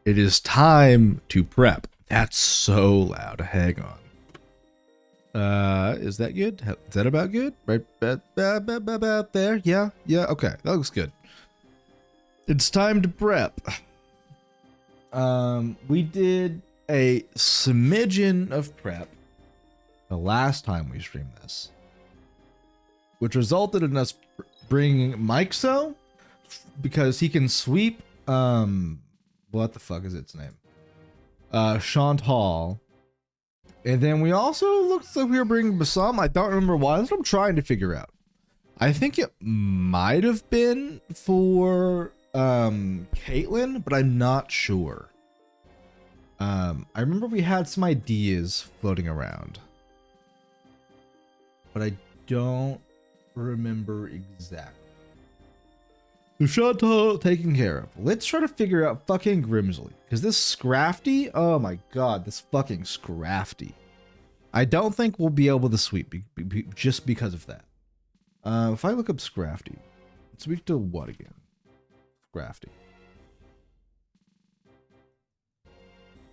It is time to prep. That's so loud. Hang on. Is that good? Is that about good? Right about there? Yeah. Okay, that looks good. It's time to prep. We did a smidgen of prep the last time we streamed this, which resulted in us bringing Mikeso because he can sweep. What the fuck is its name? Chantal. And then we also looked like we were bringing Basam. I don't remember why. That's what I'm trying to figure out. I think it might have been for Caitlyn, but I'm not sure. I remember we had some ideas floating around, but I don't remember exactly. So Chantal taken care of. Let's try to figure out fucking Grimsley. Because this Scrafty, oh my god, this fucking Scrafty. I don't think we'll be able to sweep just because of that. If I look up Scrafty, let's sweep to what again? Scrafty.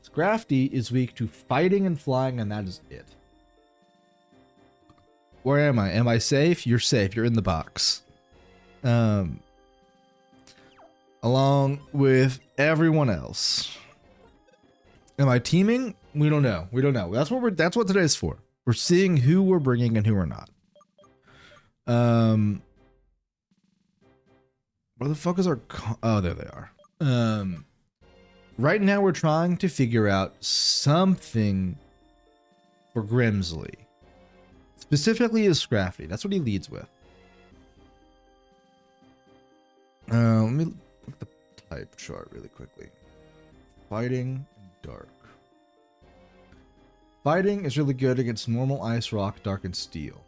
Scrafty is weak to fighting and flying, and that is it. Where am I? Am I safe? You're safe. You're in the box. Along with everyone else. Am I teaming? We don't know. We don't know. That's what today's for. We're seeing who we're bringing and who we're not. Where the fuck is our oh, there they are. Right now we're trying to figure out something for Grimsley. Specifically is Scrafty. That's what he leads with. Let me look at the type chart really quickly. Fighting and dark. Fighting is really good against normal ice, rock, dark, and steel.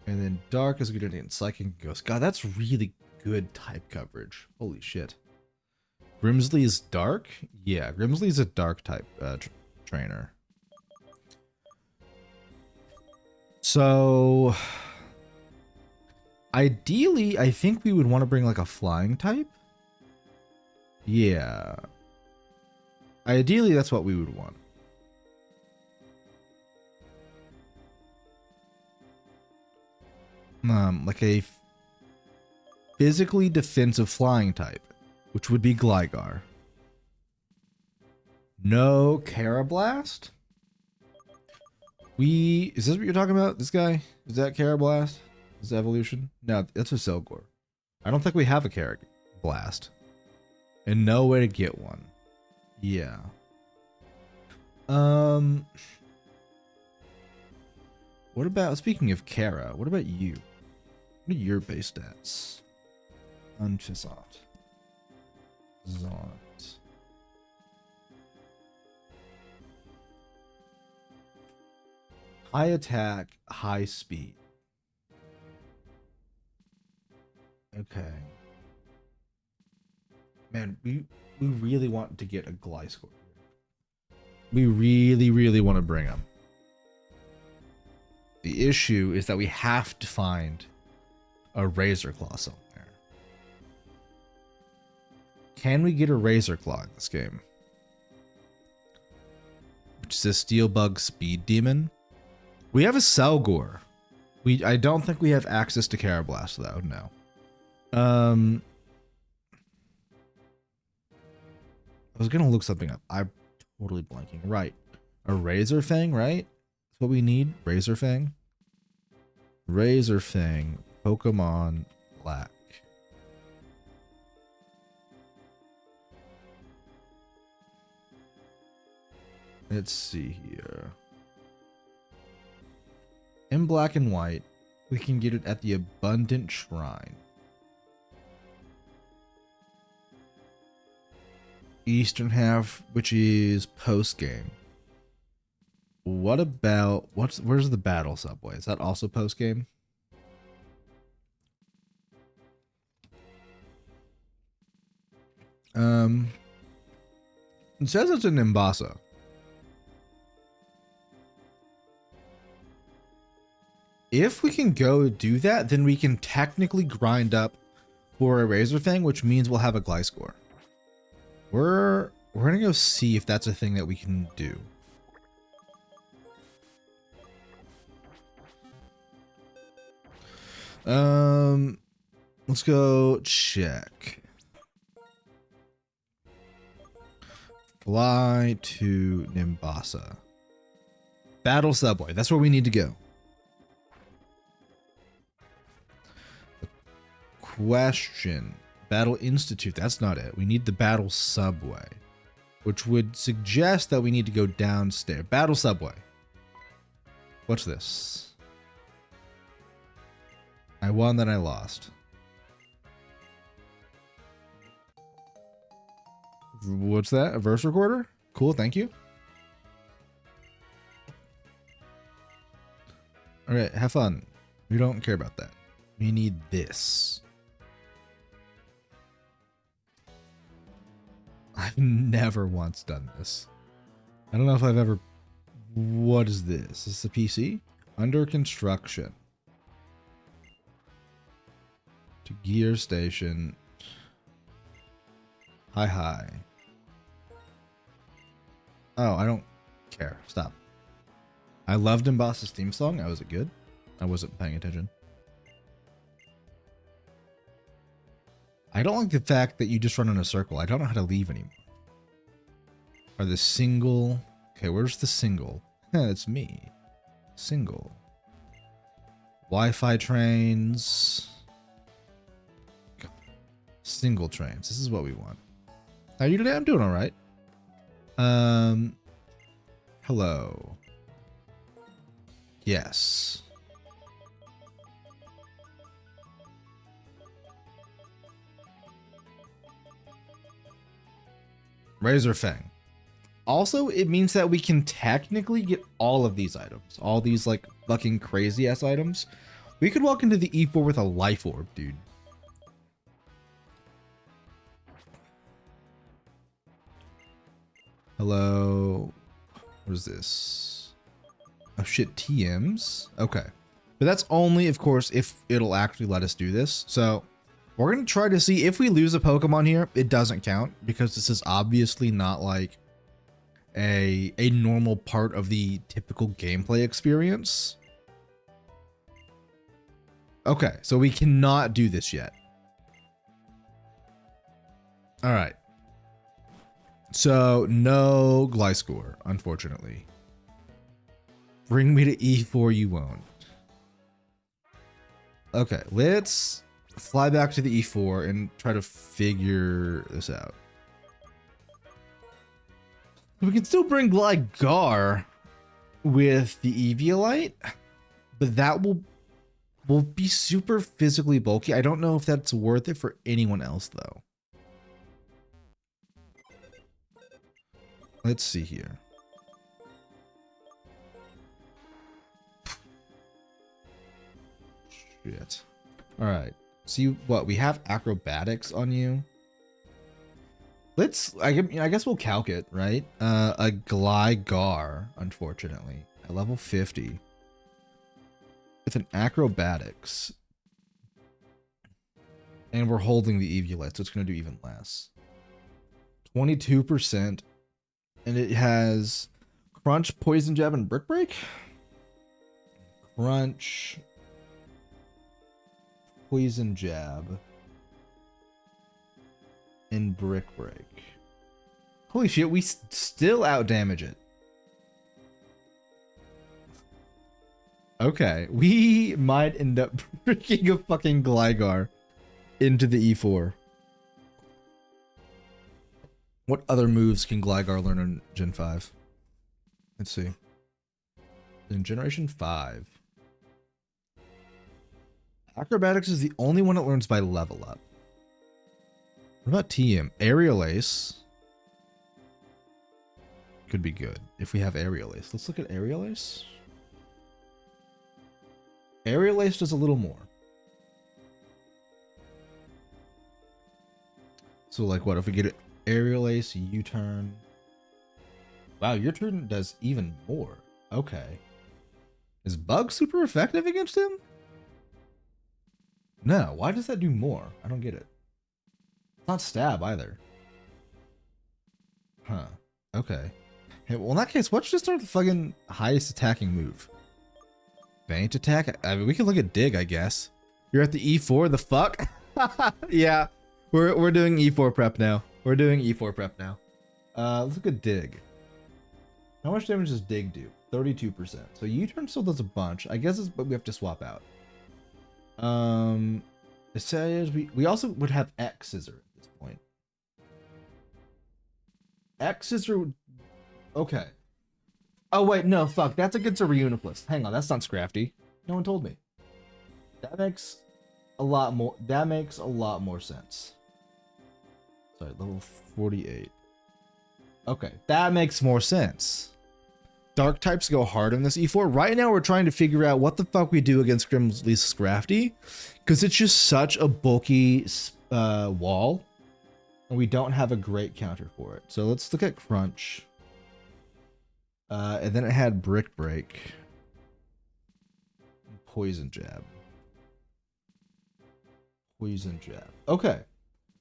And then dark is good against psychic and ghost. God, that's really good type coverage. Holy shit. Grimsley is dark? Yeah, Grimsley is a dark type trainer. So ideally, I think we would want to bring like a flying type. Yeah. Ideally, that's what we would want. Like a physically defensive flying type, which would be Gligar. No Carablast? Is this what you're talking about? This guy? Is that Carablast? Is that evolution? No, that's a Selgor. I don't think we have a Carablast. And no way to get one. Yeah. What about, speaking of Kara, what about you? What are your base stats? Unfizot. Zont. High attack, high speed. Okay. Man, we really want to get a Gliscor. We really want to bring him. The issue is that we have to find a Razor Claw somewhere. Can we get a Razor Claw in this game? Which is a Steel Bug Speed Demon. We have a Selgor. I don't think we have access to Carablast though, no. I was gonna look something up. I'm totally blanking. Right. A Razor Fang, right? That's what we need. Razor Fang. Razor Fang. Pokemon Black. Let's see here. In black and white, we can get it at the Abundant Shrine. Eastern half, which is post game. What about where's the battle subway? Is that also post game? It says it's in Nimbasa. If we can go do that, then we can technically grind up for a Razor Fang, which means we'll have a Gliscor. We're gonna go see if that's a thing that we can do. Let's go check. Fly to Nimbasa. Battle Subway. That's where we need to go. Question. Battle Institute. That's not it. We need the Battle Subway, which would suggest that we need to go downstairs. Battle Subway. What's this? I won, then I lost. What's that? A verse recorder? Cool, thank you. All right, have fun. We don't care about that. We need this. I've never once done this. I don't know if I've ever... What is this? Is this a PC? Under construction. To gear station. Hi. Oh, I don't care. Stop. I loved Mbassa's theme song. Was it good? I wasn't paying attention. I don't like the fact that you just run in a circle. I don't know how to leave anymore. Are the single... Okay, where's the single? It's me. Single. Wi-Fi trains. Single trains. This is what we want. How are you today? I'm doing all right. Hello. Yes. Razor Fang. Also, it means that we can technically get all of these items. All these, like, fucking crazy-ass items. We could walk into the E4 with a life orb, dude. Hello. What is this? Oh, shit. TMs? Okay. But that's only, of course, if it'll actually let us do this. So, we're going to try to see if we lose a Pokemon here. It doesn't count because this is obviously not, like, a normal part of the typical gameplay experience. Okay, so we cannot do this yet. All right. So no Gliscor, unfortunately. Bring me to E4, you won't. Okay, let's fly back to the E4 and try to figure this out. We can still bring Gligar with the Eviolite, but that will be super physically bulky. I don't know if that's worth it for anyone else, though. Let's see here. Shit. All right. See what we have acrobatics on you. I guess we'll calc it, right? A Gligar, unfortunately, at level 50. With an acrobatics. And we're holding the Eviolite, so it's going to do even less. 22%. And it has Crunch, Poison Jab, and Brick Break? Crunch, Poison Jab, and Brick Break. Holy shit, we still outdamage it. Okay, we might end up breaking a fucking Gligar into the E4. What other moves can Gligar learn in Gen 5? Let's see. In Generation 5. Acrobatics is the only one it learns by level up. What about TM? Aerial Ace. Could be good if we have Aerial Ace. Let's look at Aerial Ace. Aerial Ace does a little more. So like what if we get it? Aerial Ace, U-turn. Wow, your turn does even more. Okay. Is Bug super effective against him? No, why does that do more? I don't get it. It's not Stab either. Huh. Okay. Hey, well, in that case, what's just our fucking highest attacking move? Feint attack? I mean, we can look at dig, I guess. You're at the E4, the fuck? Yeah. We're doing E4 prep now. We're doing E4 prep now. Let's look at dig. How much damage does dig do? 32%. So U-turn still does a bunch. I guess it's, but we have to swap out. It says we also would have X scissor at this point. X scissor. Okay. Oh wait, no, fuck. That's against a Reuniplus. Hang on, that's not Scrafty. No one told me. That makes a lot more. That makes a lot more sense. Sorry, level 48. Okay, that makes more sense. Dark types go hard on this E4. Right now, we're trying to figure out what the fuck we do against Grimsley's Scrafty, because it's just such a bulky wall, and we don't have a great counter for it. So let's look at Crunch. And then it had Brick Break, Poison Jab. Poison Jab. Okay,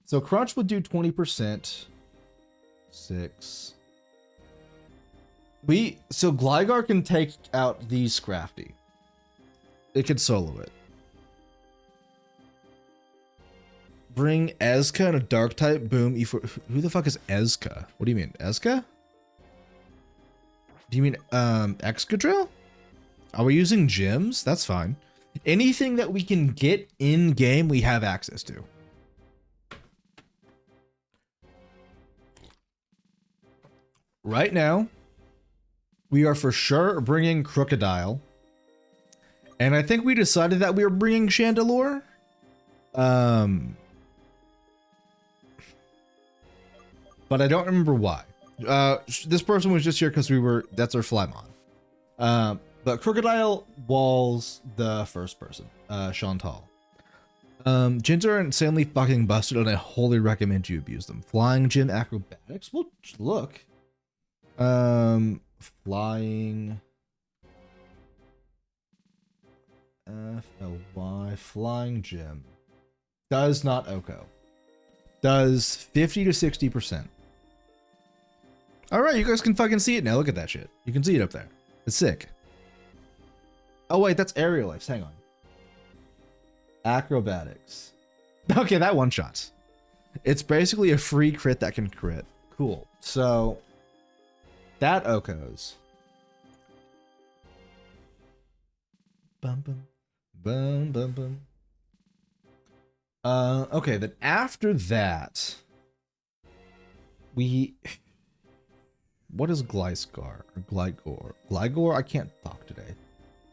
so Crunch would do 20%. 6. So Gligar can take out the Scrafty. It could solo it. Bring Ezka and a dark type. Boom. E4. Who the fuck is Ezka? What do you mean? Ezka? Do you mean Excadrill? Are we using gyms? That's fine. Anything that we can get in game, we have access to. Right now, we are for sure bringing Crocodile. And I think we decided that we were bringing Chandelure. But I don't remember why. This person was just here because that's our Flymon. But Crocodile walls the first person, Chantal. Gyms are insanely fucking busted, and I wholly recommend you abuse them. Flying Gym Acrobatics. Well, look. Flying FLY Flying Gym does not Oko. Does 50 to 60%. Alright, you guys can fucking see it now. Look at that shit. You can see it up there. It's sick. Oh wait, that's Aerial Life. Hang on. Acrobatics. Okay, that one shot. It's basically a free crit that can crit. Cool. So that Okos. Bum bum. Bum bum bum. Okay, then after that, what is Gliscor or Gligor? Gligor? I can't talk today.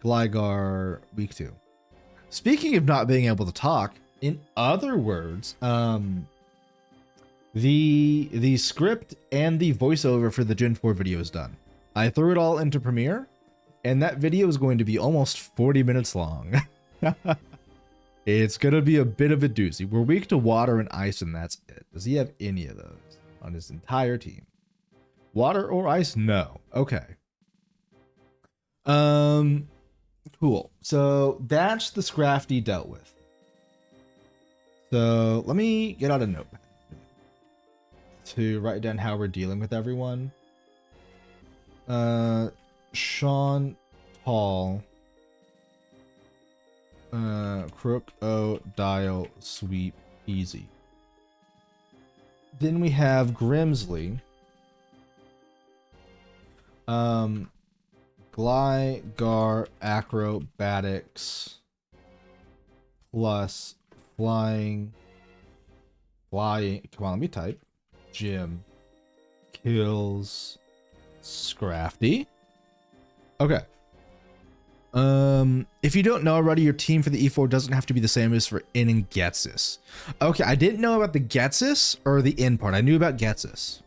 Gligar week 2. Speaking of not being able to talk, in other words, the script and the voiceover for the Gen 4 video is done. I threw it all into Premiere, and that video is going to be almost 40 minutes long. It's going to be a bit of a doozy. We're weak to water and ice, and that's it. Does he have any of those on his entire team? Water or ice? No. Okay. Cool. So that's the Scrafty dealt with. So let me get out a notepad to write down how we're dealing with everyone. Sean Paul. Crook O Dial Sweep Easy. Then we have Grimsley. Gligar Acrobatics plus flying. Come on, let me type. Gym kills Scrafty. Okay. If you don't know already, your team for the E4 doesn't have to be the same as for In and Getsis. Okay, I didn't know about the Getsis or the In part. I knew about Getsis.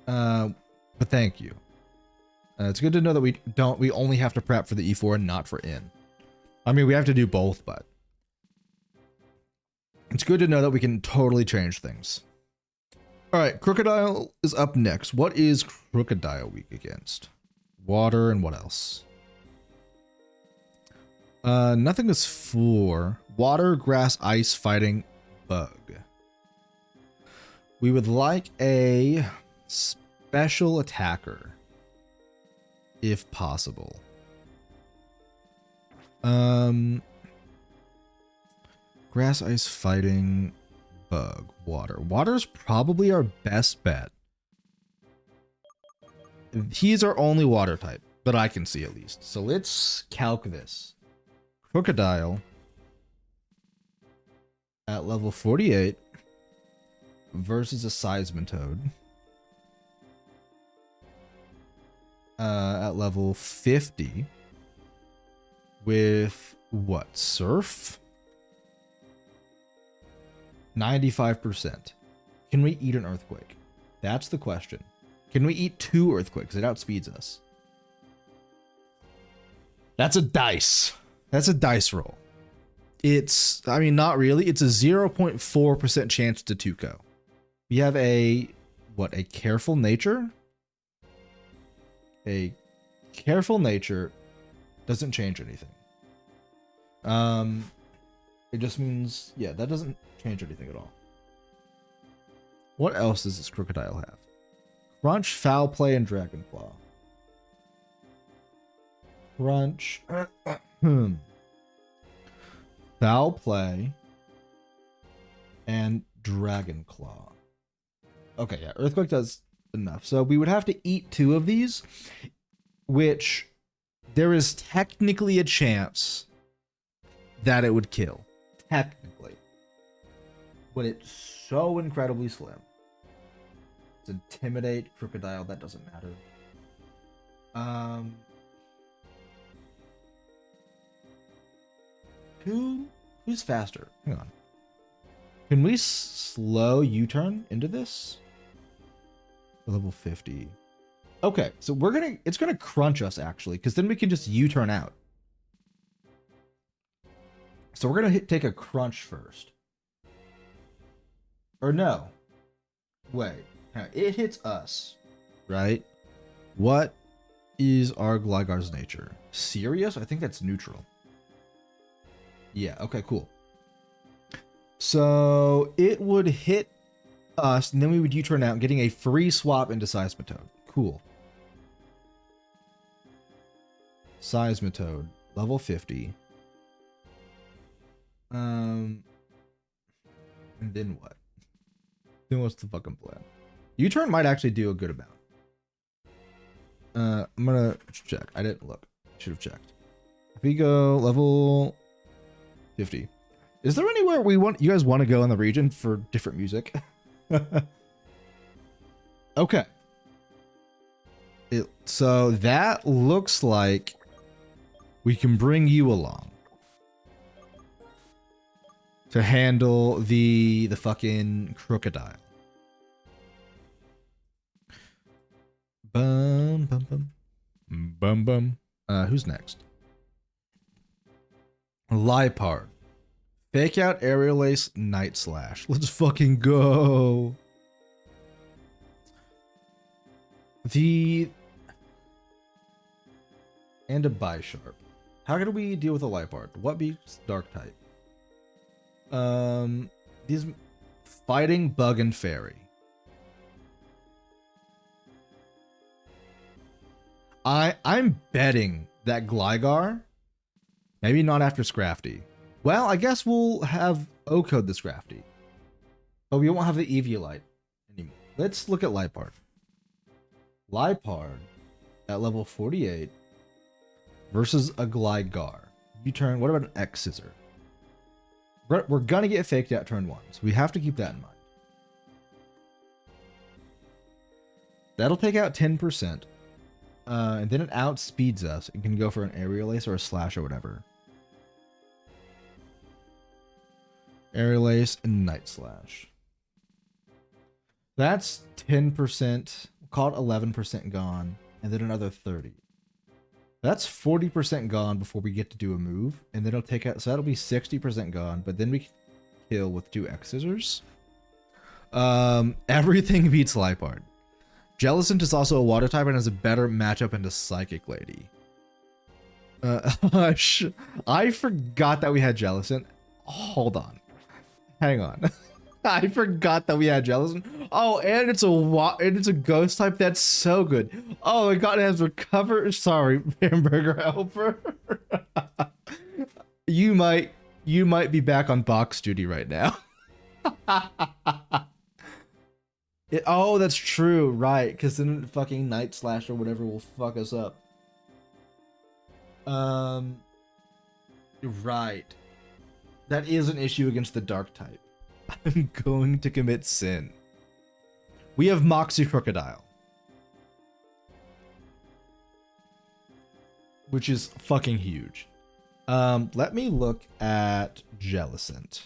But thank you. It's good to know that we only have to prep for the E4 and not for In. I mean, we have to do both, but it's good to know that we can totally change things. All right, Crocodile is up next. What is Crocodile weak against? Water and what else? Nothing is 4. Water, grass, ice, fighting, bug. We would like a Special attacker, if possible. Grass, ice, fighting, bug, water. Water's probably our best bet. He's our only water type that I can see, at least. So let's calc this. Crocodile at level 48 versus a Seismitoad at level 50 with what? Surf? 95%. Can we eat an earthquake? That's the question. Can we eat 2 earthquakes? It outspeeds us. That's a dice. That's a dice roll. It's, I mean, not really. It's a 0.4% chance to Tuco. We have a, what, a careful nature? A careful nature doesn't change anything. It just means, yeah, that doesn't change anything at all. What else does this crocodile have? Crunch, foul play, and dragon claw. Crunch. Foul play. And dragon claw. Okay, yeah, earthquake does enough. So we would have to eat 2 of these, which there is technically a chance that it would kill. Technically. But it's so incredibly slim. It's intimidate, crocodile, that doesn't matter. Who's faster? Hang on. Can we slow U-turn into this? Level 50. Okay, so it's gonna crunch us actually, because then we can just U-turn out. So we're gonna take a crunch first. Or no. Wait. It hits us, right? What is our Gligar's nature? Serious? I think that's neutral. Yeah, okay, cool. So it would hit us, and then we would U-turn out, getting a free swap into Seismitoad. Cool. Seismitoad, level 50. And then what? Then what's the fucking plan? U-turn might actually do a good amount. I'm gonna check. I didn't look. Should have checked. If we go level 50. Is there anywhere you guys want to go in the region for different music? Okay. So that looks like we can bring you along to handle the fucking crocodile. Bum bum bum. Bum bum. Who's next? Lipard. Fake out, aerial ace, night slash. Let's fucking go. And a Bisharp. How can we deal with a Lipard? What beats dark type? These fighting, bug, and fairy. I'm betting that Gligar, maybe not after Scrafty. Well, I guess we'll have O-code the Scrafty, but we won't have the Eviolite anymore. Let's look at Lipard. Lipard at level 48 versus a Gligar. You turn. What about an X Scissor? We're gonna get faked out turn 1, so we have to keep that in mind. That'll take out 10%. And then it outspeeds us and can go for an aerial ace or a slash or whatever. Aerial ace and night slash. That's 10%, call it 11% gone, and then another 30. That's 40% gone before we get to do a move, and then it'll take out, so that'll be 60% gone, but then we can kill with 2 X Scissors. Everything beats Lipard. Jellicent is also a water type and has a better matchup into Psychic Lady. I forgot that we had Jellicent. Hold on. Hang on. I forgot that we had Jellicent. Oh, and it's a ghost type. That's so good. Oh my god, it has recover. Sorry, hamburger helper. you might be back on box duty right now. Oh, that's true, right? Because then fucking Night Slash or whatever will fuck us up. Right. That is an issue against the dark type. I'm going to commit sin. We have Moxie Crocodile, which is fucking huge. Let me look at Jellicent.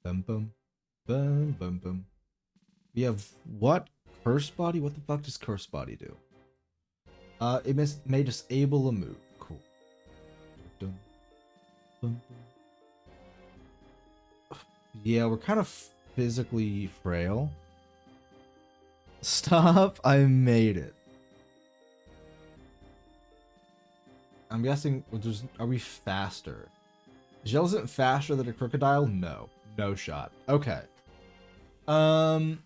Bum bum bum bum bum. We have what? Curse Body? What the fuck does Curse Body do? It may disable a move. Cool. Dum, bum, bum. Yeah, we're kind of physically frail. Stop! I made it. I'm guessing. Are we faster? Is Jellicent faster than a crocodile? No. No shot. Okay. So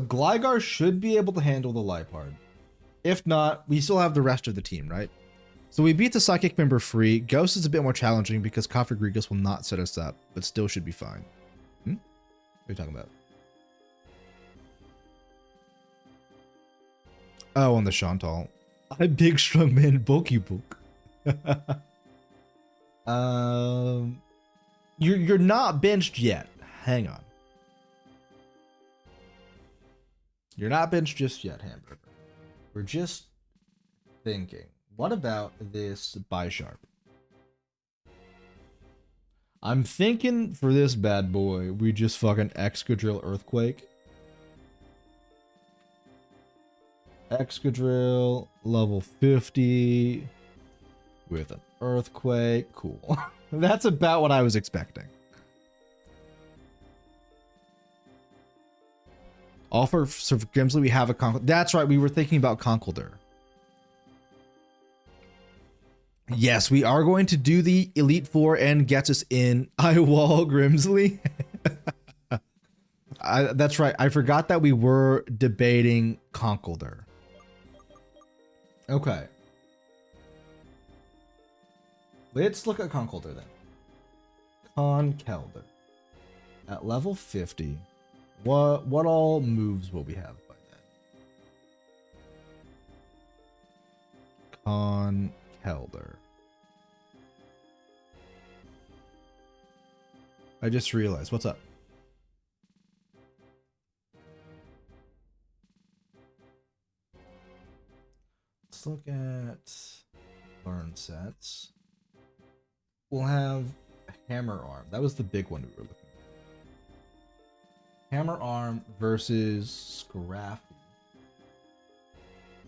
Gligar should be able to handle the Liepard. If not, we still have the rest of the team, right? So we beat the Psychic member free. Ghost is a bit more challenging because Cofagrigus will not set us up, but still should be fine. What are you talking about? Oh, on the Chantal. I'm big strong man bulky book. You're not benched yet. Hang on. You're not benched just yet, Hamburger. We're just thinking. What about this Bisharp? I'm thinking for this bad boy, we just fucking Excadrill Earthquake. Excadrill, level 50 with an Earthquake. Cool. That's about what I was expecting. All for Grimsley, we have a Conkeldurr. That's right, we were thinking about Conkeldurr. Yes, we are going to do the Elite Four and get us in Eyewall Grimsley. That's right, I forgot that we were debating Conkeldurr. Okay. Let's look at Conkeldurr then. Conkeldurr. At level 50, what all moves will we have by then? Conkeldurr. I just realized. What's up? Let's look at burn sets. We'll have Hammer Arm. That was the big one we were looking at. Hammer Arm versus Scrafty.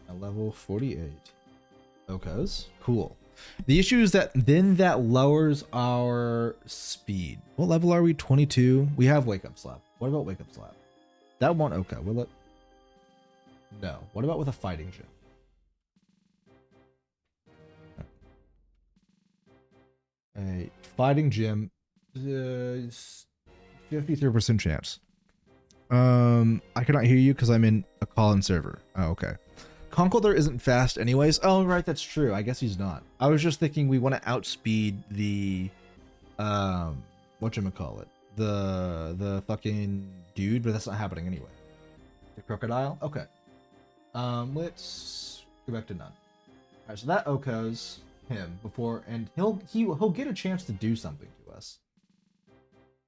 At level 48. Okaz. Cool. The issue is that then that lowers our speed. What level are we? 22? We have Wake Up Slap. What about Wake Up Slap? That won't Oka, will it? No. What about with a Fighting Gym? A Fighting Gym. 53% chance. I cannot hear you because I'm in a call-in server. Oh, okay. Conkeldurr isn't fast anyways. Oh, right, that's true. I guess he's not. I was just thinking we want to outspeed the, whatchamacallit? The fucking dude, but that's not happening anyway. The crocodile? Okay. Let's go back to none. Alright, so that Okaz him before, and he'll get a chance to do something to us.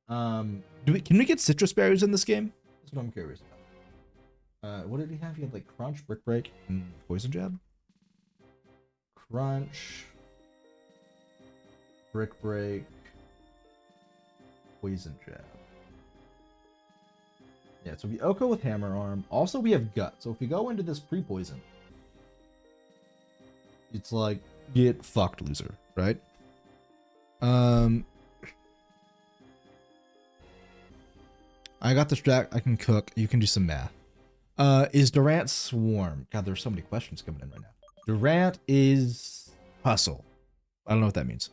Can we get citrus berries in this game? That's what I'm curious about. What did he have? He had like Crunch, Brick Break, and Poison Jab? Crunch, Brick Break, Poison Jab. Yeah, so we Oko with Hammer Arm. Also, we have Gut. So if we go into this pre-poison, it's like, get fucked, loser, right? I got the strat. I can cook. You can do some math. Is Durant Swarm? God, there's so many questions coming in right now. Durant is Hustle. I don't know what that means.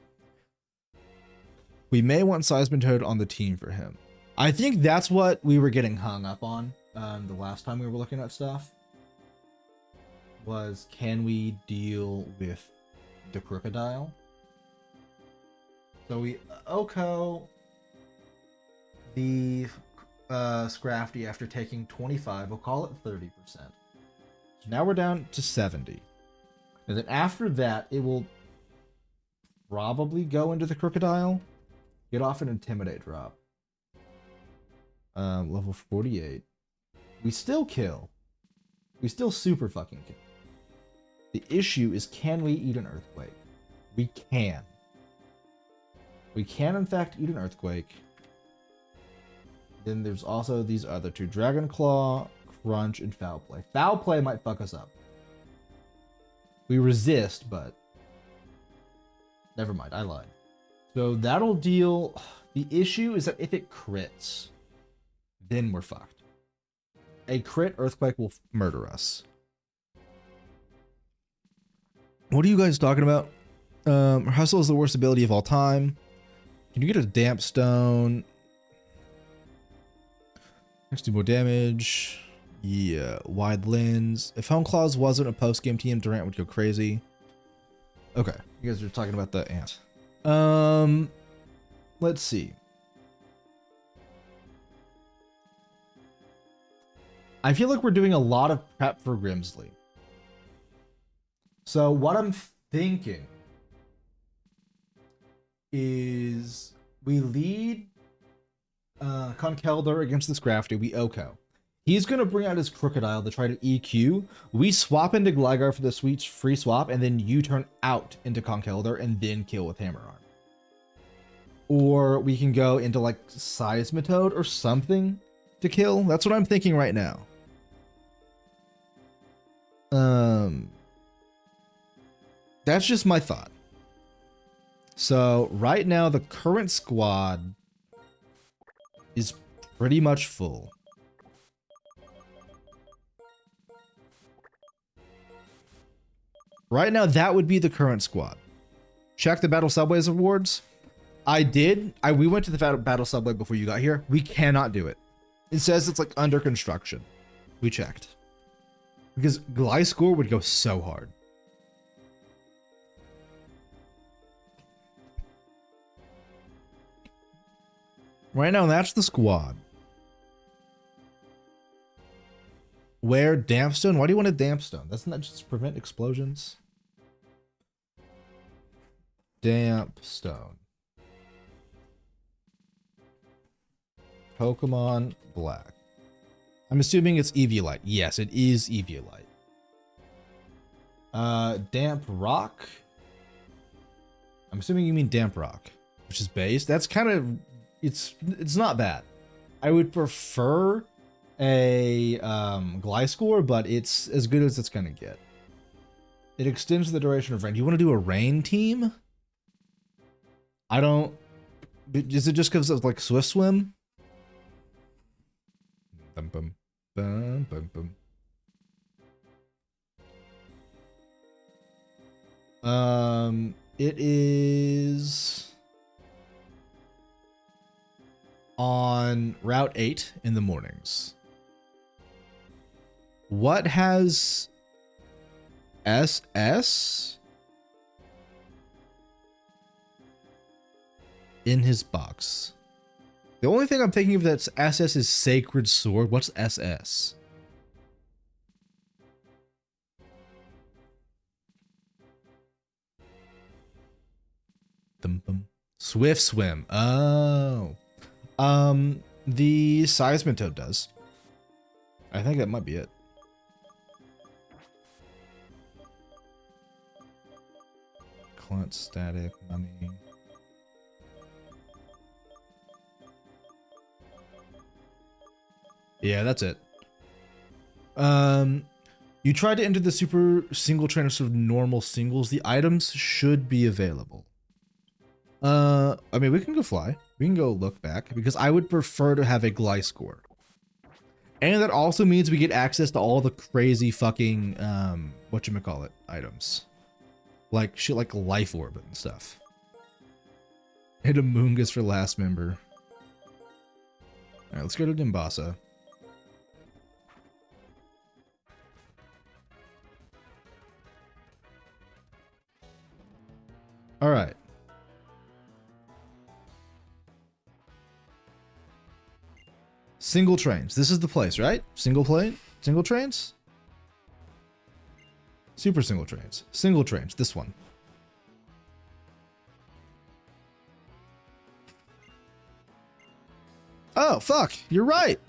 We may want Seismitoad on the team for him. I think that's what we were getting hung up on the last time we were looking at stuff. Was, can we deal with the crocodile? So we OHKO the Scrafty after taking 25. We'll call it 30%. So now we're down to 70. And then after that, it will probably go into the crocodile. Get off an Intimidate drop. Level 48. We still kill. We still super fucking kill. The issue is, can we eat an Earthquake? We can. We can, in fact, eat an Earthquake. Then there's also these other two. Dragon Claw, Crunch, and Foul Play. Foul Play might fuck us up. We resist, but... never mind, I lied. So that'll deal... The issue is that if it crits, then we're fucked. A crit Earthquake will murder us. What are you guys talking about? Hustle is the worst ability of all time. Can you get a Damp Stone? Next, do more damage. Yeah, Wide Lens. If Home Claws wasn't a post-game team, Durant would go crazy. Okay, you guys are talking about the ant. Let's see. I feel like we're doing a lot of prep for Grimsley. So what I'm thinking is we lead Conkeldurr against this Scrafty. We OHKO. He's going to bring out his Crocodile to try to EQ. We swap into Gligar for the sweet free swap, and then you turn out into Conkeldurr and then kill with Hammer Arm. Or we can go into like Seismitoad or something to kill. That's what I'm thinking right now. That's just my thought. So right now the current squad is pretty much full. Right now that would be the current squad. Check the Battle Subways awards. We went to the Battle Subway before you got here. We cannot do it. It says it's like under construction. We checked. Because Gliscor would go so hard. Right now, that's the squad. Where Dampstone? Why do you want a Dampstone? Doesn't that just prevent explosions? Dampstone. Pokemon Black. I'm assuming it's Eviolite. Yes, it is Eviolite. Damp Rock. I'm assuming you mean Damp Rock, which is base. That's kind of... It's not bad. I would prefer a Gliscor, but it's as good as it's gonna get. It extends the duration of rain. You want to do a rain team? I don't... Is it just because of like Swift Swim? Bum, bum, bum, bum, bum. It is on Route 8 in the mornings. What has SS in his box? The only thing I'm thinking of that's SS is Sacred Sword. What's SS? Swift Swim. Oh. The Seismitoad does. I think that might be it. Clunt, Static, Mummy. Yeah, that's it. You tried to enter the super single trainer sort of normal singles. The items should be available. I mean, we can go fly. We can go look back because I would prefer to have a Gliscor. And that also means we get access to all the crazy fucking, whatchamacallit items. Like shit like Life Orbit and stuff. And a Moongus for last member. Alright, let's go to Dimbasa. Alright. Single trains. This is the place, right? Single plane? Single trains? Super single trains. Single trains. This one. Oh, fuck. You're right.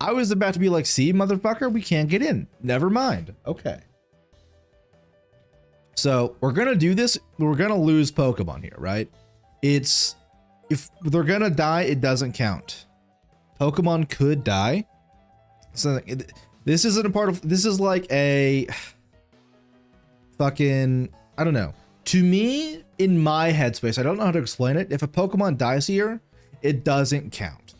I was about to be like, see, motherfucker, we can't get in. Never mind. Okay. So we're going to do this. We're going to lose Pokemon here, right? If they're going to die, it doesn't count. Pokemon could die. So this isn't a part of, this is like a fucking, I don't know. To me, in my headspace, I don't know how to explain it. If a Pokemon dies here, it doesn't count.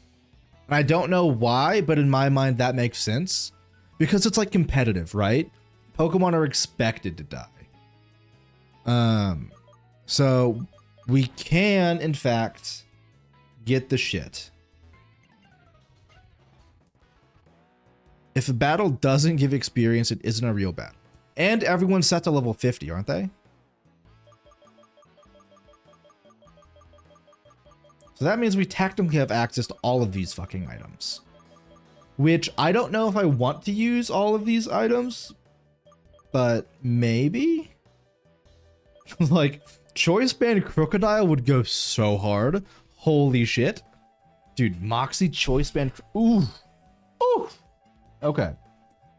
And I don't know why, but in my mind, that makes sense. Because it's like competitive, right? Pokemon are expected to die. So we can, in fact, get the shit. If a battle doesn't give experience, it isn't a real battle. And everyone's set to level 50, aren't they? So that means we technically have access to all of these fucking items. Which I don't know if I want to use all of these items, but maybe? Like, Choice Band Crocodile would go so hard. Holy shit. Dude, Moxie Choice Band. Ooh. Ooh. Okay.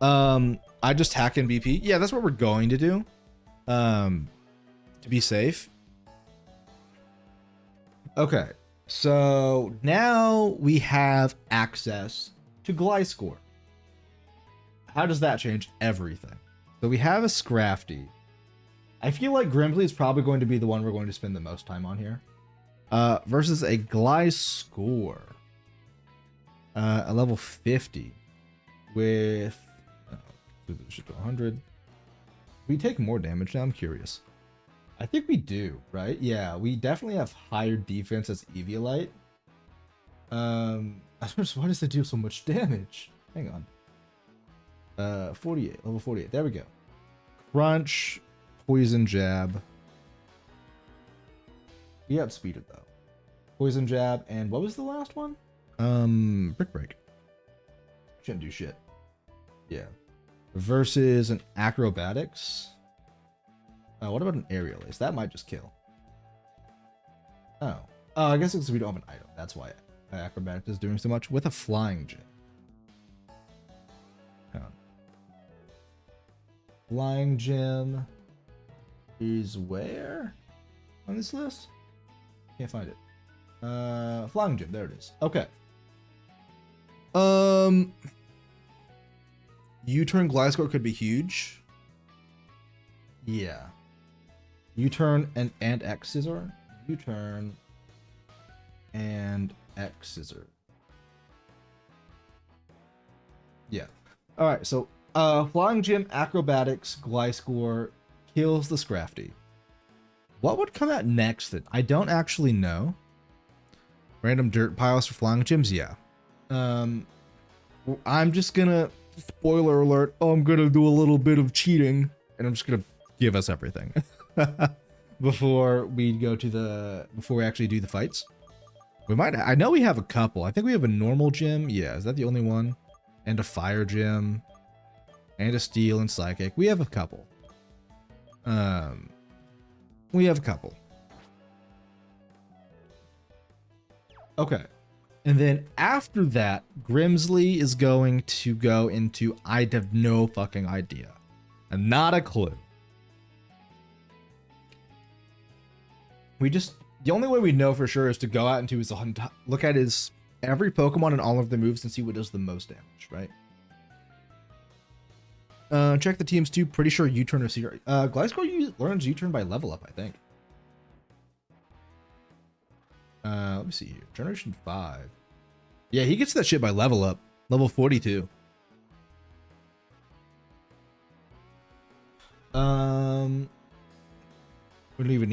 I just hack in BP. Yeah, that's what we're going to do. To be safe. Okay. So now we have access to Gliscor. How does that change everything? So we have a Scrafty. I feel like Grimly is probably going to be the one we're going to spend the most time on here. Versus a Gliscor. A level 50. With... do this shit to 100. We take more damage now? I'm curious. I think we do, right? Yeah, we definitely have higher defense as Eviolite. Why does it do so much damage? Hang on. 48, level 48. There we go. Crunch, Poison Jab. We outspeeded though. Poison Jab, and what was the last one? Brick Break. Shouldn't do shit. Yeah. Versus an Acrobatics. What about an Aerial Ace? That might just kill. Oh. Oh, I guess it's because we don't have an item. That's why Acrobatics is doing so much. With a Flying Gym. Hang on. Flying Gym is where on this list? Can't find it. Flying Gym. There it is. Okay. U-turn Gliscor could be huge. Yeah. U-turn and X Scissor. U-turn and X Scissor. Yeah. Alright, so Flying Gym, Acrobatics, Gliscor kills the Scrafty. What would come out next then? I don't actually know. Random dirt piles for Flying Gyms? Yeah. I'm just gonna, spoiler alert, I'm gonna do a little bit of cheating, and I'm just gonna give us everything before we go to before we actually do the fights. We might, I know we have a couple. I think we have a normal gym. Yeah, is that the only one? And a fire gym, and a steel and psychic. We have a couple. We have a couple. Okay. And then after that, Grimsley is going to go into, I have no fucking idea. And not a clue. The only way we know for sure is to go out into his, look at his, every Pokemon and all of the moves and see what does the most damage, right? Check the teams too. Pretty sure U-turn or C-turn. Gliscor learns U-turn by level up, I think. Let me see here. Generation 5. Yeah, he gets that shit by level up. Level 42.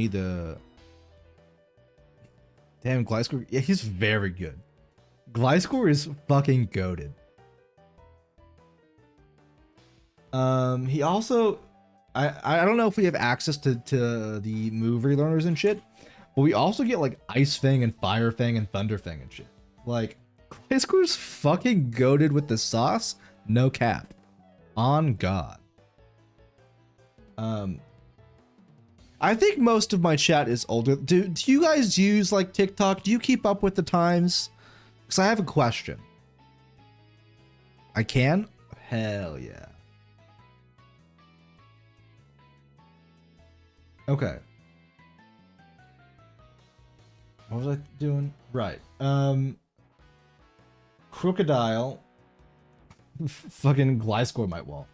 need the... Damn, Gliscor. Yeah, he's very good. Gliscor is fucking goated. He also... I don't know if we have access to the move relearners and shit, but we also get like Ice Fang and Fire Fang and Thunder Fang and shit. Like, Gliscor's fucking goated with the sauce. No cap. On God. I think most of my chat is older. Do you guys use like TikTok? Do you keep up with the times? Because I have a question. I can? Hell yeah. Okay. What was I doing? Right. Crocodile. Fucking Gliscor might wall.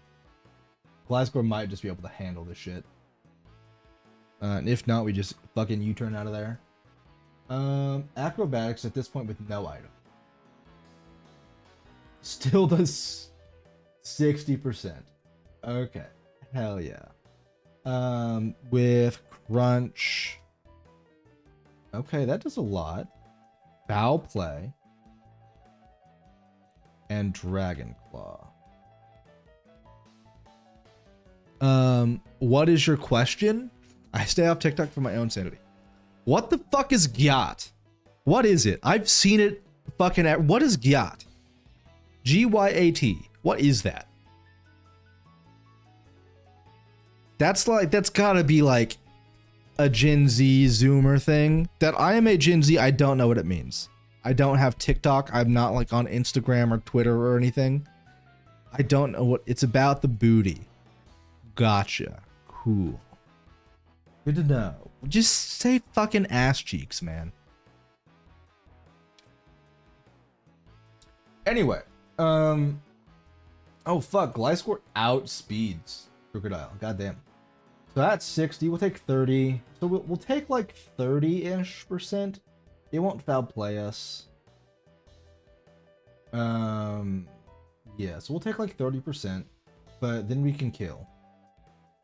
Gliscor might just be able to handle this shit. And if not, we just fucking U-turn out of there. Acrobatics at this point with no item. Still does 60%. Okay. Hell yeah. With Crunch. Okay, that does a lot. Foul Play. And Dragon Claw. What is your question? I stay off TikTok for my own sanity. What the fuck is Gyat? What is it? I've seen it fucking at... What is Gyat? G-Y-A-T. What is that? That's like... That's gotta be like a Gen Z Zoomer thing. That I am a Gen Z, I don't know what it means. I don't have TikTok. I'm not like on Instagram or Twitter or anything. I don't know what... It's about the booty. Gotcha. Cool. Good to know. Just say fucking ass cheeks, man. Anyway, oh fuck, Gliscor outspeeds Crocodile. Goddamn. So that's 60. We'll take 30. So we'll take like 30-ish%. It won't foul play us. Yeah. So we'll take like 30%, but then we can kill.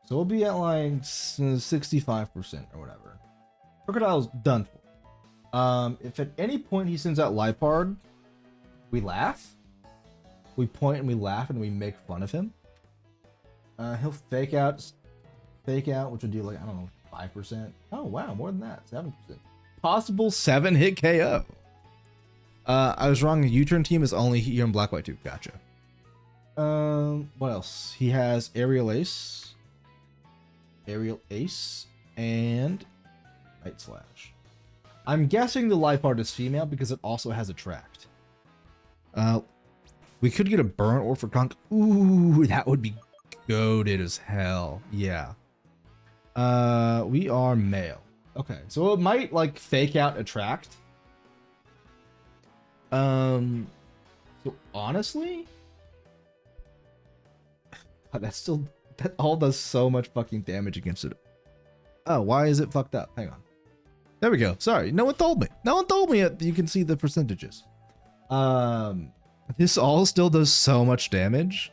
So we'll be at like 65% or whatever. Crocodile's done for. If at any point he sends out Lipard, we laugh. We point and we laugh and we make fun of him. He'll fake out, which would do like, I don't know, 5%. Oh wow, more than that, 7%. Possible 7-hit KO. I was wrong. The U-turn team is only here in Black White 2. Gotcha. What else? He has Aerial Ace. And Night Slash. I'm guessing the life art is female because it also has Attract. We could get a Burn Orb for Conk. Ooh, that would be goated as hell. Yeah. We are male. Okay, so it might like fake out Attract. So honestly, that all does so much fucking damage against it. Oh, why is it fucked up? Hang on. There we go. Sorry, no one told me. No one told me you can see the percentages. This all still does so much damage.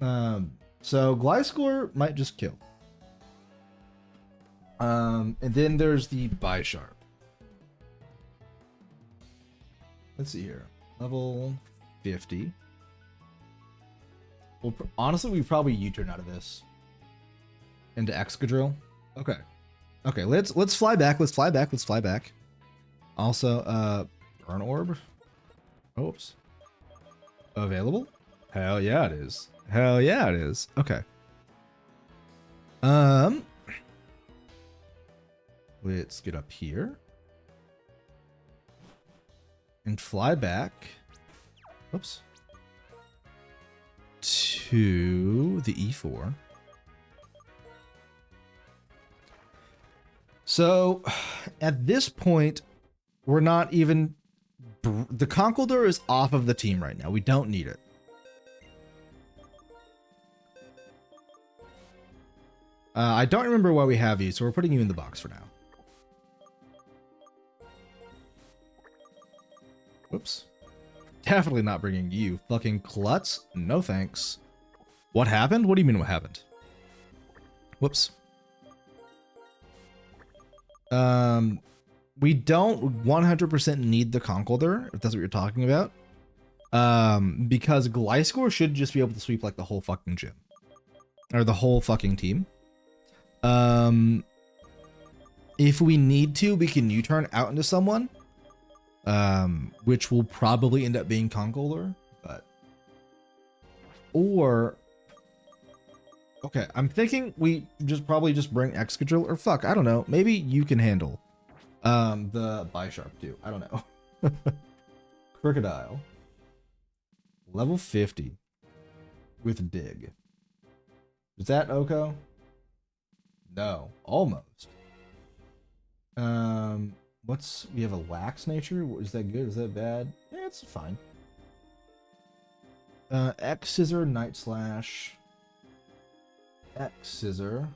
So Gliscor might just kill. And then there's the Bisharp. Let's see here. Level 50. Well, honestly, we probably U-turn out of this into Excadrill. Okay. Okay, let's fly back. Let's fly back. Also, Burn Orb. Oops. Available? Hell yeah, it is. Hell yeah, it is. Okay. Let's get up here and fly back. Oops. To the E4. So at this point, we're not even... The Conkeldurr is off of the team right now. We don't need it. I don't remember why we have you, so we're putting you in the box for now. Whoops. Definitely not bringing you. Fucking klutz. No thanks. What happened? What do you mean what happened? Whoops. We don't 100% need the Conkeldurr, if that's what you're talking about. Because Gliscor should just be able to sweep like the whole fucking gym. Or the whole fucking team. If we need to, we can U-turn out into someone. Which will probably end up being Conkeldurr, but... Or... Okay, I'm thinking we probably just bring Excadrill, or fuck, I don't know. Maybe you can handle the Bisharp too. I don't know. Crocodile. Level 50 with Dig. Is that Oko? No, almost. We have a Lax nature. Is that good? Is that bad? Yeah, it's fine. X Scissor, Night Slash. X Scissor,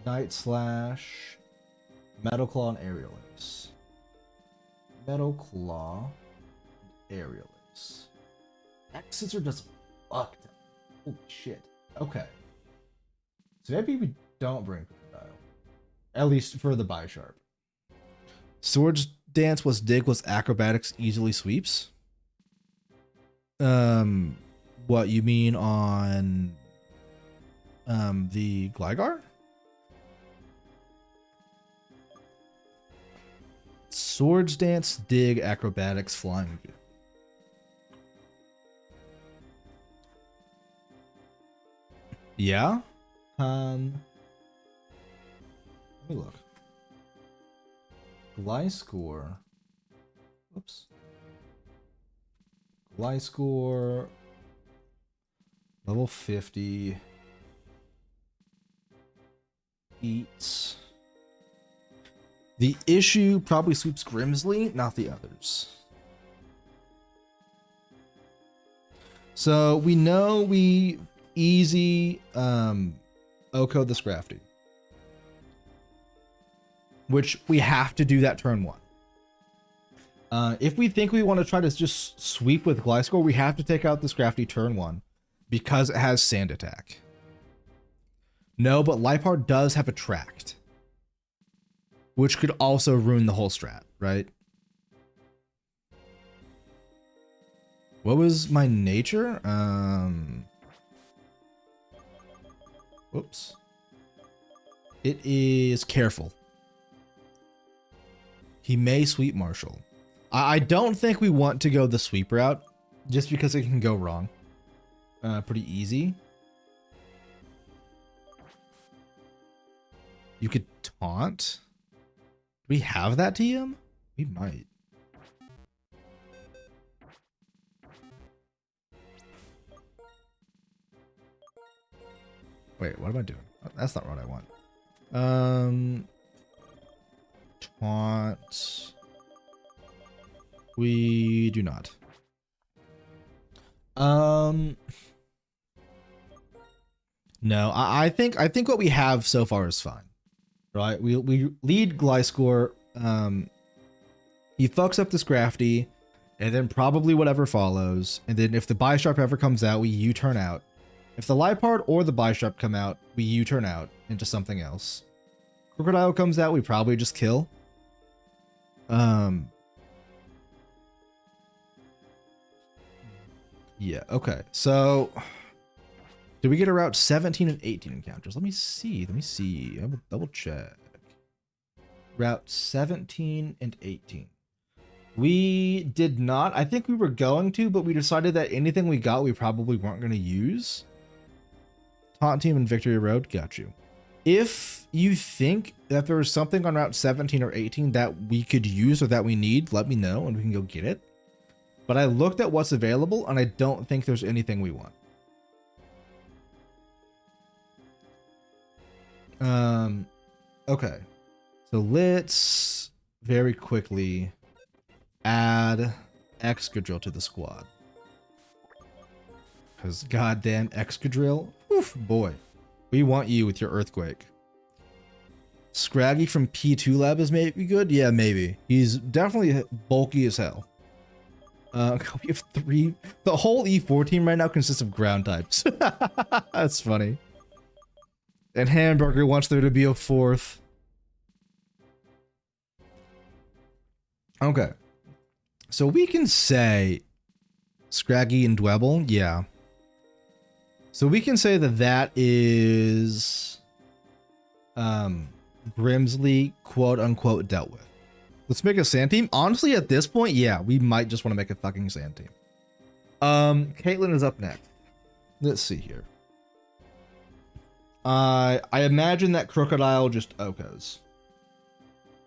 Night Slash, Metal Claw, and Aerial Ace. Metal Claw, Aerial Ace. X Scissor does fuck ton. Holy shit. Okay. So maybe we don't bring Crocodile. At least for the Bisharp. Swords Dance was Dig was Acrobatics easily sweeps. What you mean on the Gligar? Swords Dance, Dig, Acrobatics, Flying. Yeah. Let me look. Gliscor. Oops. Gliscor. Level 50. Eats. The issue probably sweeps Grimsley, not the others. So we know we easy Oko the Scrafty. Which we have to do that turn 1. If we think we want to try to just sweep with Gliscor, we have to take out the Scrafty turn 1 because it has Sand Attack. No, but Liepard does have Attract, which could also ruin the whole strat, right? What was my nature? Whoops. It is Careful. He may sweep Marshall. I don't think we want to go the sweep route, just because it can go wrong. Pretty easy. You could taunt. Do we have that TM? We might. Wait, what am I doing? That's not what I want. Taunt. We do not. No, I think what we have so far is fine. Right? We lead Gliscor. He fucks up the Scrafty, and then probably whatever follows. And then if the Bisharp ever comes out, we U-turn out. If the Liepard or the Bisharp come out, we U-turn out into something else. Crocodile comes out, we probably just kill. Yeah, okay. So did we get a route 17 and 18 encounters? Let me see. I will double check. Route 17 and 18. We did not. I think we were going to, but we decided that anything we got, we probably weren't going to use. Taunt Team and Victory Road, got you. If you think that there is something on Route 17 or 18 that we could use or that we need, let me know and we can go get it. But I looked at what's available and I don't think there's anything we want. Okay. So let's very quickly add Excadrill to the squad. Because goddamn Excadrill, oof, boy. We want you with your Earthquake. Scraggy from P2 Lab is maybe good? Yeah, maybe. He's definitely bulky as hell. We have 3. The whole E4 team right now consists of ground types. That's funny. And Hamburger wants there to be a 4th. Okay. So we can say Scraggy and Dwebble. Yeah. So we can say that that is Grimsley quote unquote dealt with. Let's make a sand team. Honestly, at this point, yeah, we might just want to make a fucking sand team. Caitlyn is up next. Let's see here. I imagine that Crocodile just OKOs.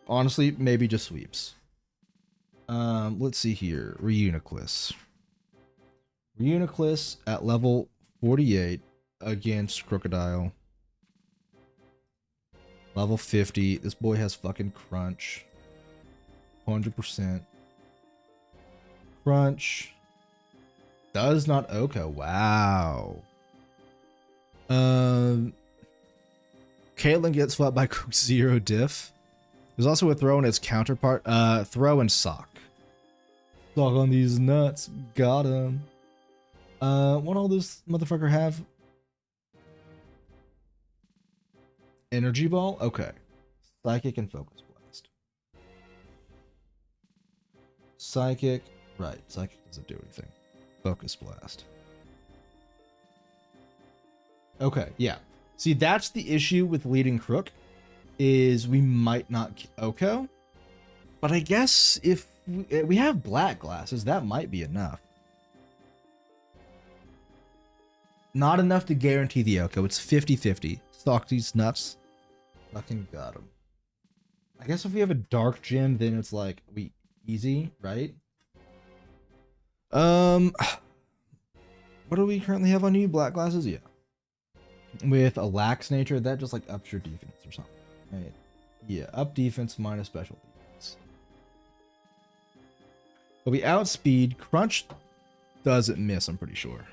Honestly, maybe just sweeps. Let's see here. Reuniclus. Reuniclus at level 48 against Crocodile. Level 50. This boy has fucking crunch. 100%. Crunch. Does not OKO. Wow. Caitlyn gets swept by Cook 0 diff. There's also a throw in its counterpart. Throw and sock. Sock on these nuts. Got him. What all this motherfucker have? Energy ball? Okay. Psychic and focus blast. Psychic. Right. Psychic doesn't do anything. Focus blast. Okay. Yeah. See, that's the issue with leading Crook. Is we might not OKO. But I guess if we have black glasses, that might be enough. Not enough to guarantee the OKO. It's 50-50. Stalk these nuts. Fucking got him. I guess if we have a dark gem, then it's like we easy, right? What do we currently have on you? Black glasses? Yeah. With a lax nature, that just like ups your defense or something. Right? Yeah, up defense minus special defense. But we outspeed. Crunch doesn't miss, I'm pretty sure.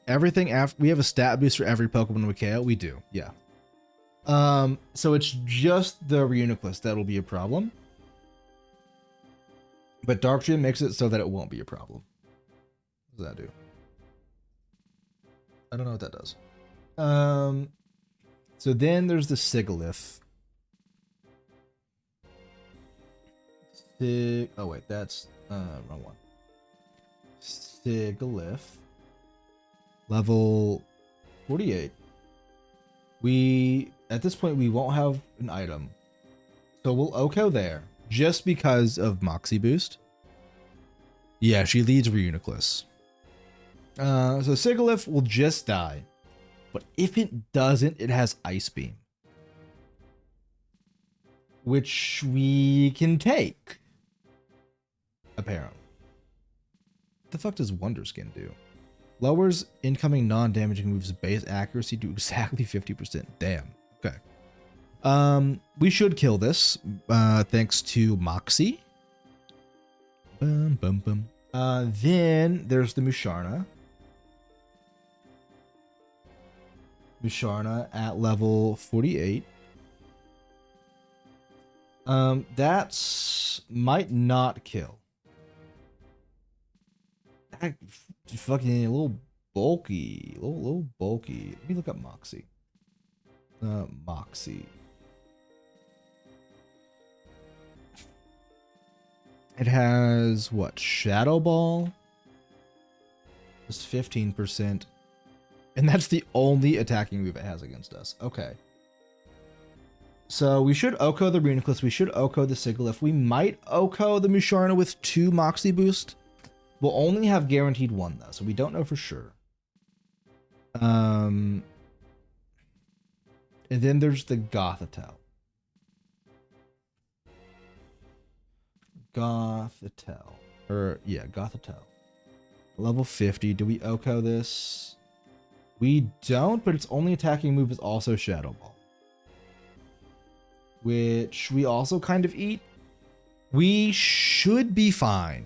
Everything after we have a stat boost for every Pokemon we KO. We do, yeah. So it's just the Reuniclus that'll be a problem. But Dark Gem makes it so that it won't be a problem. What does that do? I don't know what that does. So then there's the Sigilyph. Oh wait, that's wrong one. Sigilyph. Level 48. At this point we won't have an item. So we'll OKO there. Just because of Moxie boost. Yeah, she leads Reuniclus. So Sigilyph will just die. But if it doesn't, it has Ice Beam. Which we can take. Apparently. What the fuck does Wonder Skin do? Lowers incoming non-damaging moves base accuracy to exactly 50%. Damn. Okay. We should kill this. Thanks to Moxie. Bum, bum, bum. Then there's the Musharna. Musharna at level 48. That's might not kill. That fucking a little bulky. A little bulky. Let me look up Moxie. Moxie. It has what? Shadow Ball? Just 15%. And that's the only attacking move it has against us. Okay. So we should OKO the Reuniclus. We should OKO the Sigilyph. We might OKO the Musharna with 2 Moxie boost. We'll only have guaranteed 1 though, so we don't know for sure. And then there's the Gothitelle. Gothitelle. Or yeah, Gothitelle. Level 50. Do we OKO this? We don't, but its only attacking move is also Shadow Ball. Which we also kind of eat. We should be fine.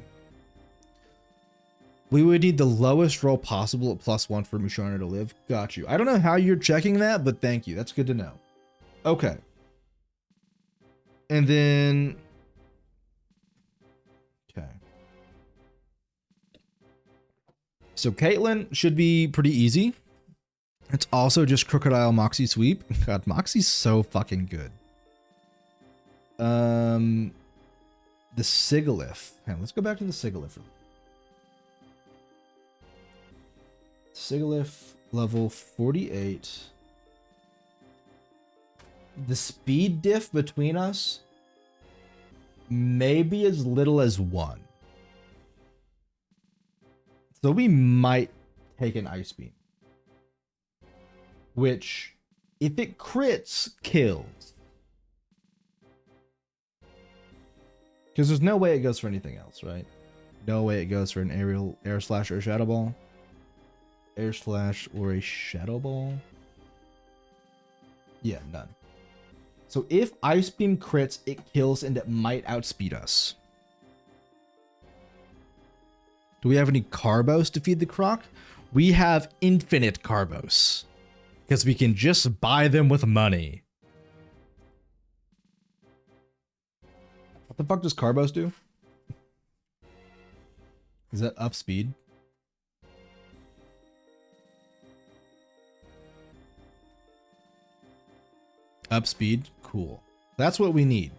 We would need the lowest roll possible at +1 for Musharna to live. Got you. I don't know how you're checking that, but thank you. That's good to know. Okay. And then... Okay. So Caitlyn should be pretty easy. It's also just Crocodile Moxie Sweep. God, Moxie's so fucking good. The the Sigilyph. Hang on, let's go back to the Sigilyph. Sigilyph level 48. The speed diff between us may be as little as 1. So we might take an Ice Beam. Which, if it crits, kills. Because there's no way it goes for anything else, right? No way it goes for an aerial, air slash, or a shadow ball. Air slash or a shadow ball. Yeah, none. So if Ice Beam crits, it kills and it might outspeed us. Do we have any Carbos to feed the Croc? We have infinite Carbos. Because we can just buy them with money. What the fuck does Carbos do? Is that up speed? Up speed? Cool. That's what we need.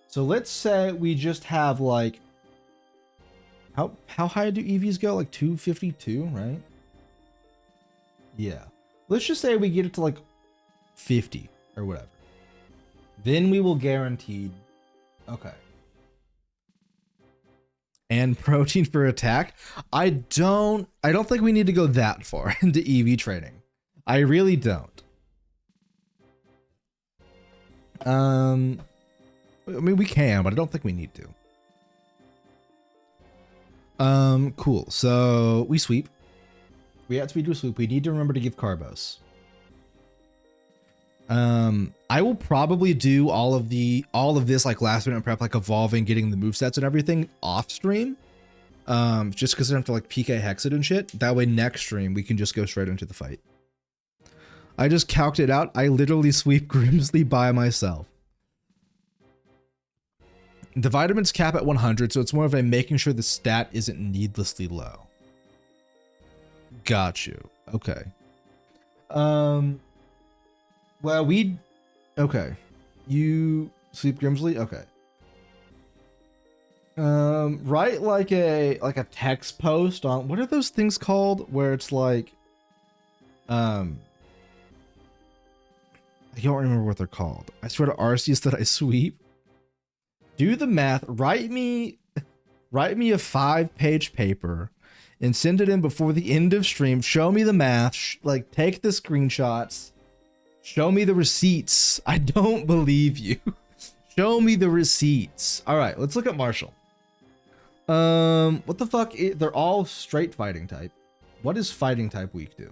So let's say we just have like... How high do EVs go? Like 252, right? Yeah. Let's just say we get it to like 50 or whatever. Then we will guaranteed... Okay. And protein for attack? I don't think we need to go that far into EV training. I really don't. I mean, we can, but I don't think we need to. Cool. So we sweep. We have to do a sweep. We need to remember to give Carbos. I will probably do all of this like last minute prep, like evolving, getting the movesets and everything off stream. Just because I don't have to like PK Hex it and shit. That way next stream we can just go straight into the fight. I just calced it out. I literally sweep Grimsley by myself. The vitamins cap at 100, so it's more of a making sure the stat isn't needlessly low. Got you. Okay. Well, okay. You sweep Grimsley? Okay. Write like a text post on, what are those things called? Where it's like, I don't remember what they're called. I swear to Arceus that I sweep. Do the math. Write me a 5-page paper and send it in before the end of stream. Show me the math. Like, take the screenshots. Show me the receipts. I don't believe you. Show me the receipts. All right, let's look at Marshall. What the fuck? They're all straight fighting type. What is fighting type weak to?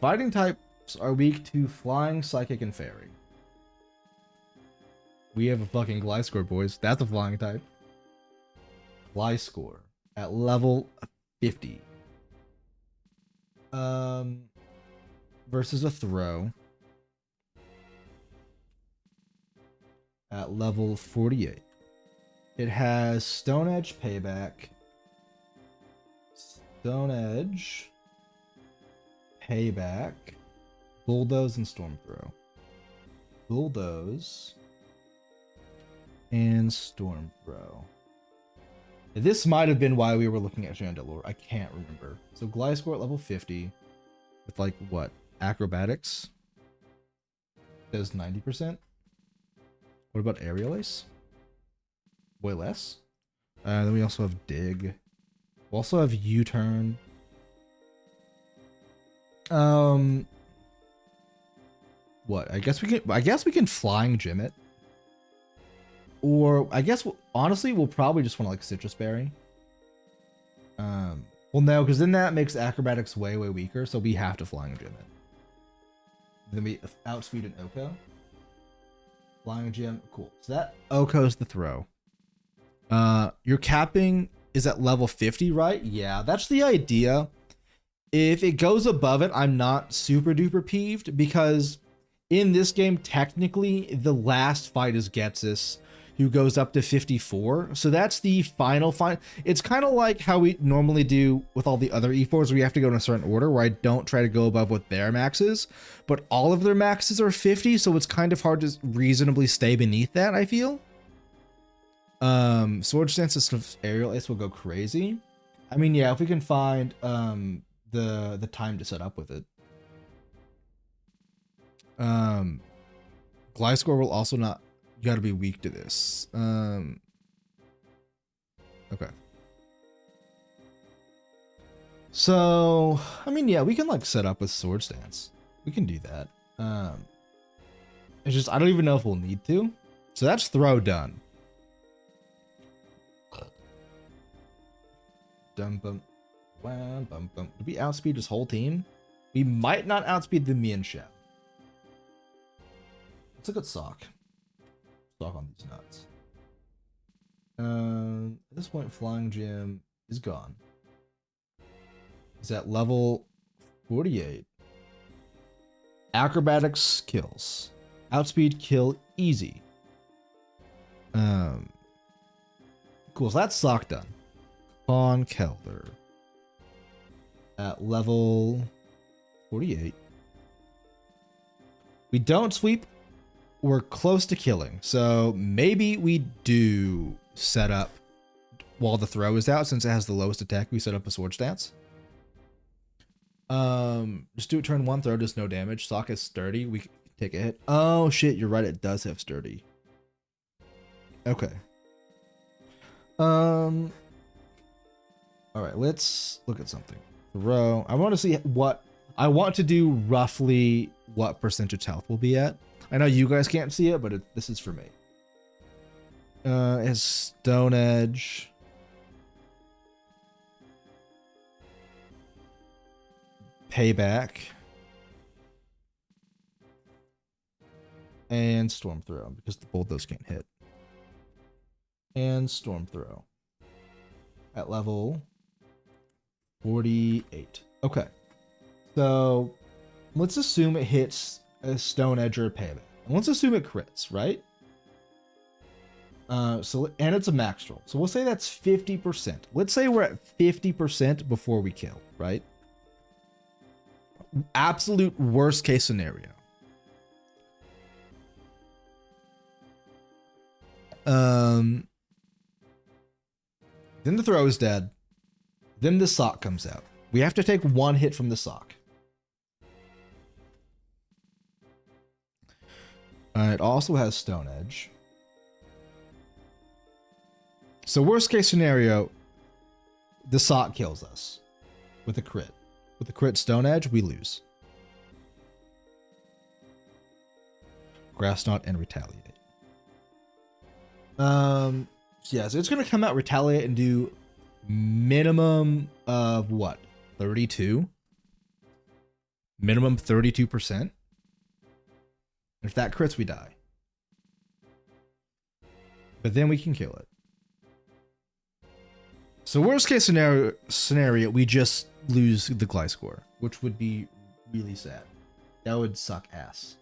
Fighting types are weak to flying, psychic, and fairy. We have a fucking Gliscor, boys. That's a flying type. Gliscor at level 50. Versus a throw at level 48. It has Stone Edge Payback, Stone Edge Payback, Bulldoze, and Storm Throw. Bulldoze and Storm Throw. This might have been why we were looking at Chandelure. I can't remember. So Gliscor at level 50 with like what? Acrobatics does 90%. What about Aerial Ace? Way less. Then we also have Dig. We also have U-turn. What? I guess we can Flying Gym it. Or I guess honestly we'll probably just want to like Citrus Berry. Well no, because then that makes Acrobatics way weaker, so we have to Flying Gym it. Then we outspeed an Oko. Flying Gym, cool. So that Oko's the throw. Your capping is at level 50, right? Yeah, that's the idea. If it goes above it, I'm not super duper peeved because in this game, technically, the last fight is Getsus, who goes up to 54. So that's the final fight. It's kind of like how we normally do with all the other E4s, where you have to go in a certain order, where I don't try to go above what their max is, but all of their maxes are 50, so it's kind of hard to reasonably stay beneath that, I feel. Sword stance instead of aerial ace will go crazy. I mean, yeah, if we can find the time to set up with it. Gliscor will also not. You got to be weak to this. Okay. So, I mean, yeah, we can like set up with sword stance. We can do that. It's just I don't even know if we'll need to. So that's throw done. Dum bum, wham, bum bum. Did we outspeed his whole team? We might not outspeed the me and Chef. Let's look at Sock. Sock on these nuts. At this point, Flying Gym is gone. He's at level 48. Acrobatics kills. Outspeed kill easy. Cool. So that's Sock done. Von Kelder at level 48. We don't sweep. We're close to killing. So maybe we do set up while the throw is out, since it has the lowest attack, we set up a sword stance. Just do it turn 1, throw does no damage. Sock is sturdy. We can take a hit. Oh shit, you're right, it does have sturdy. Okay. Alright, let's look at something. Throw. I want to see what I want to do roughly what percentage health will be at. I know you guys can't see it, but this is for me. His Stone Edge. Payback. And Storm Throw, because both those can't hit. And Storm Throw. At level 48. Okay. So let's assume it hits a Stone Edge or a Payback. And let's assume it crits, right? And it's a max roll. So we'll say that's 50%. Let's say we're at 50% before we kill, right? Absolute worst case scenario. Then the throw is dead. Then the sock comes out. We have to take one hit from the sock. It also has Stone Edge. So worst case scenario, the sock kills us with a crit. With a crit Stone Edge, we lose. Grass Knot and Retaliate. Yeah, so it's gonna come out Retaliate and do minimum of what? 32? Minimum 32%? If that crits, we die. But then we can kill it. So worst case scenario, we just lose the Gliscor, which would be really sad. That would suck ass.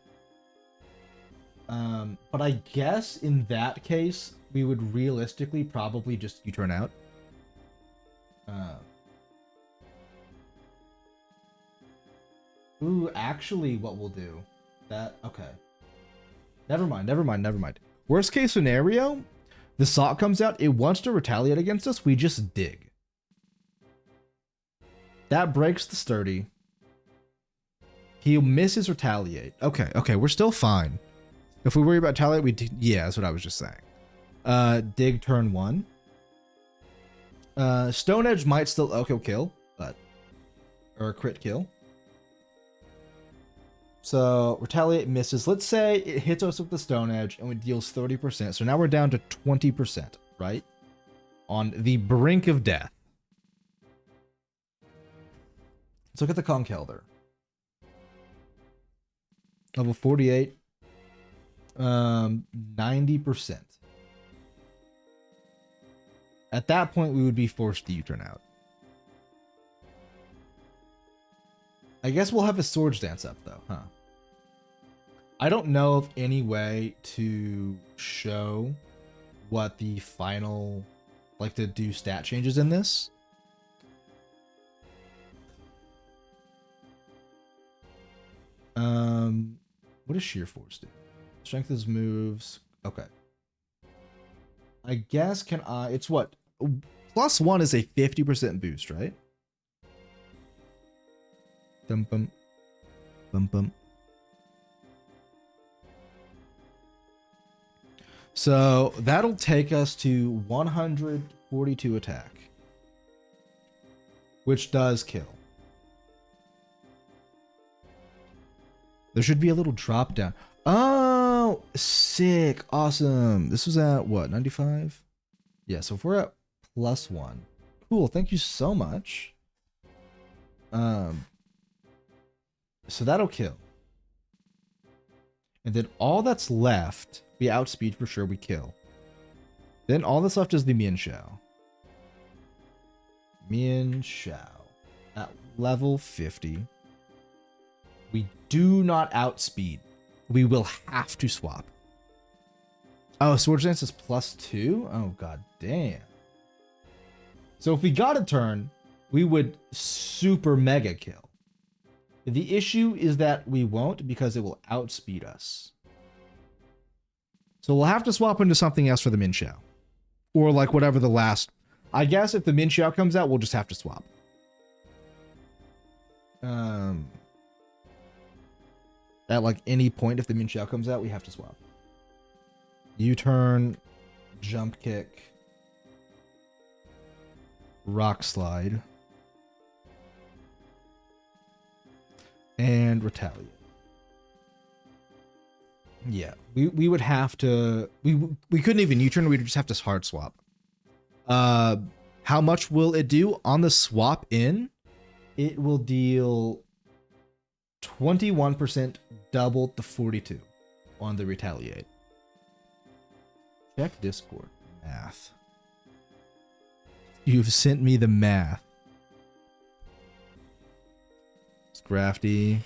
But I guess in that case, we would realistically probably just U-turn out. Ooh, actually, what we'll do? Okay. Never mind. Worst case scenario, the sock comes out, it wants to retaliate against us, we just dig. That breaks the sturdy. He'll miss his retaliate. Okay, we're still fine. If we worry about retaliate, we dig. Yeah, that's what I was just saying. Dig turn 1. Stone Edge might still kill, or crit kill. So Retaliate misses. Let's say it hits us with the Stone Edge and it deals 30%. So now we're down to 20%, right? On the brink of death. Let's look at the Conkelder. Level 48. 90%. At that point, we would be forced to U-turn out. I guess we'll have a sword stance up though, huh? I don't know of any way to show what the final, like to do stat changes in this. What does Sheer Force do? Strength is moves. Okay. I guess can I? It's what? +1 is a 50% boost, right? Bum bum bum bum. So that'll take us to 142 attack, which does kill. There should be a little drop down. Oh, sick. Awesome. This was at what, 95? Yeah, so if we're at +1. Cool. Thank you so much. So that'll kill. And then all that's left, we outspeed for sure, we kill. Then all that's left is the Mian Shao. Mian Shao at level 50. We do not outspeed. We will have to swap. Oh, Sword Dance is +2? Oh, god damn. So if we got a turn, we would super mega kill. The issue is that we won't because it will outspeed us. So we'll have to swap into something else for the Min Xiao. Or like whatever the last... I guess if the Min Xiao comes out, we'll just have to swap. At like any point if the Min Xiao comes out, we have to swap. U-turn, jump kick, rock slide, and retaliate. Yeah, we would have to... We couldn't even U-turn, we'd just have to hard swap. How much will it do? On the swap in, it will deal 21% double to 42 on the retaliate. Check Discord. Math. You've sent me the math. It's crafty.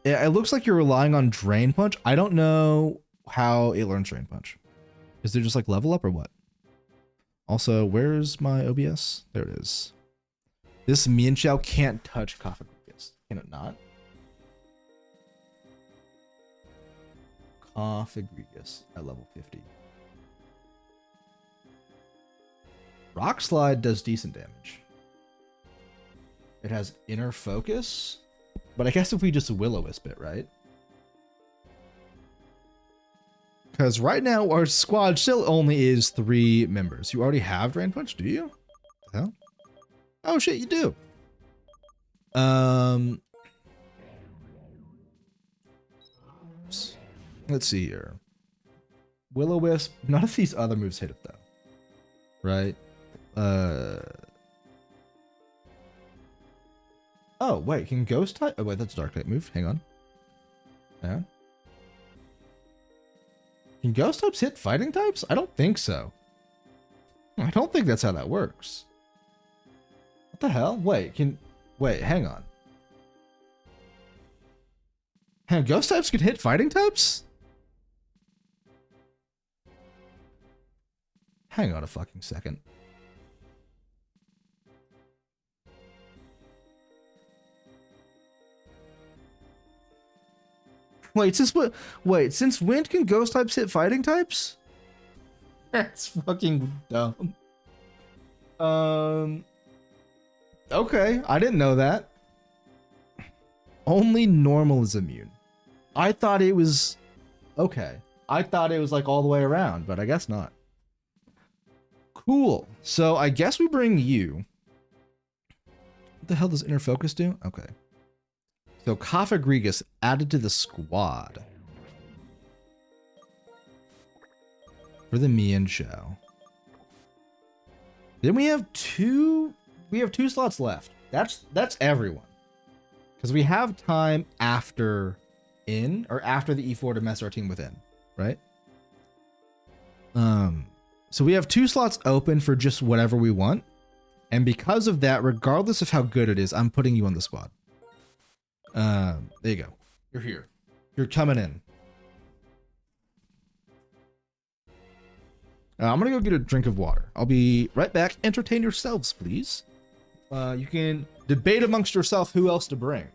It looks like you're relying on Drain Punch. I don't know how it learns Drain Punch. Is there just like level up or what? Also, where's my OBS? There it is. This Mian Xiao can't touch Coffagrigus. Can it not? Coffagrigus at level 50. Rock Slide does decent damage. It has Inner Focus. But I guess if we just Will-O-Wisp it, right? Because right now our squad still only is 3 members. You already have Drain Punch, do you? The hell? Oh shit, you do. Let's see here. Will-O-Wisp. None of these other moves hit it though. Right? Oh, wait, can Ghost type? Oh, wait, that's Dark type move. Hang on. Yeah. Can Ghost types hit fighting types? I don't think so. I don't think that's how that works. What the hell? Wait, hang on. Hang on, Ghost types can hit fighting types? Hang on a fucking second. Wait, since when can ghost types hit fighting types? That's fucking dumb. Okay, I didn't know that. Only normal is immune. I thought it was... Okay. I thought it was like all the way around, but I guess not. Cool. So I guess we bring you. What the hell does Inner Focus do? Okay. So Coffagrigus added to the squad. For the Mian Xiao. Then we have two slots left. That's everyone. Because we have time after after the E4 to mess our team within, right? So we have 2 slots open for just whatever we want. And because of that, regardless of how good it is, I'm putting you on the squad. There you go. You're here. You're coming in. I'm gonna go get a drink of water. I'll be right back. Entertain yourselves, please. You can debate amongst yourself who else to bring.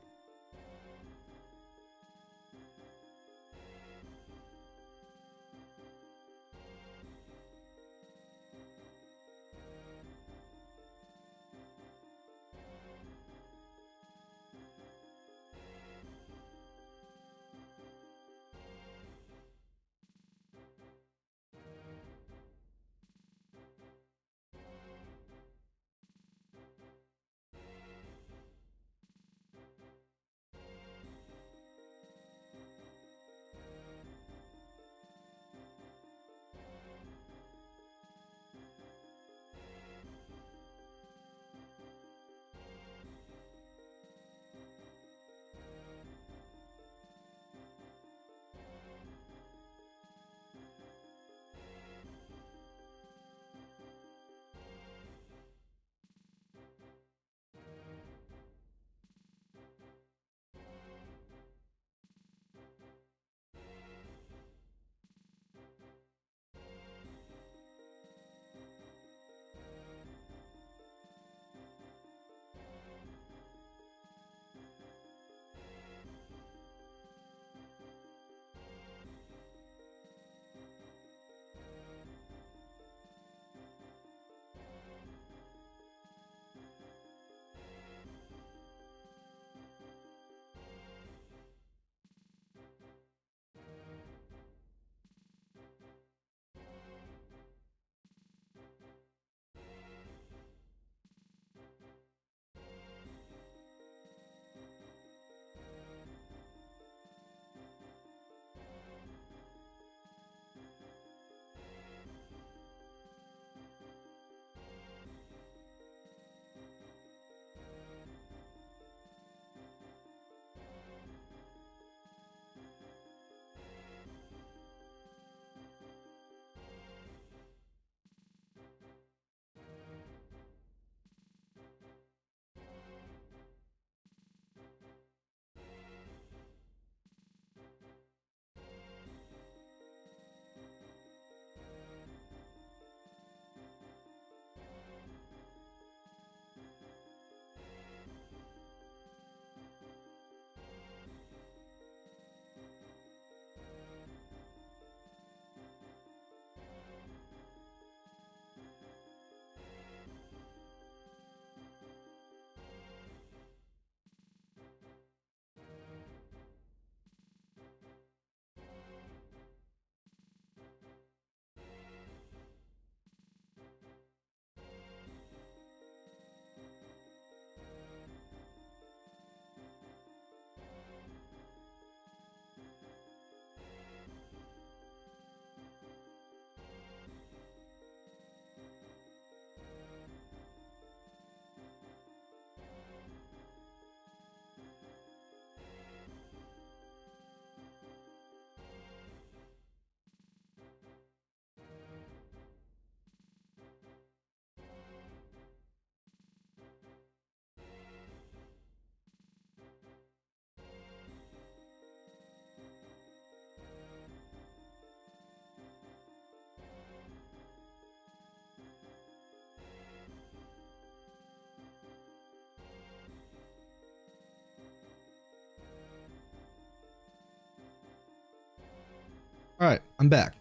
All right, I'm back.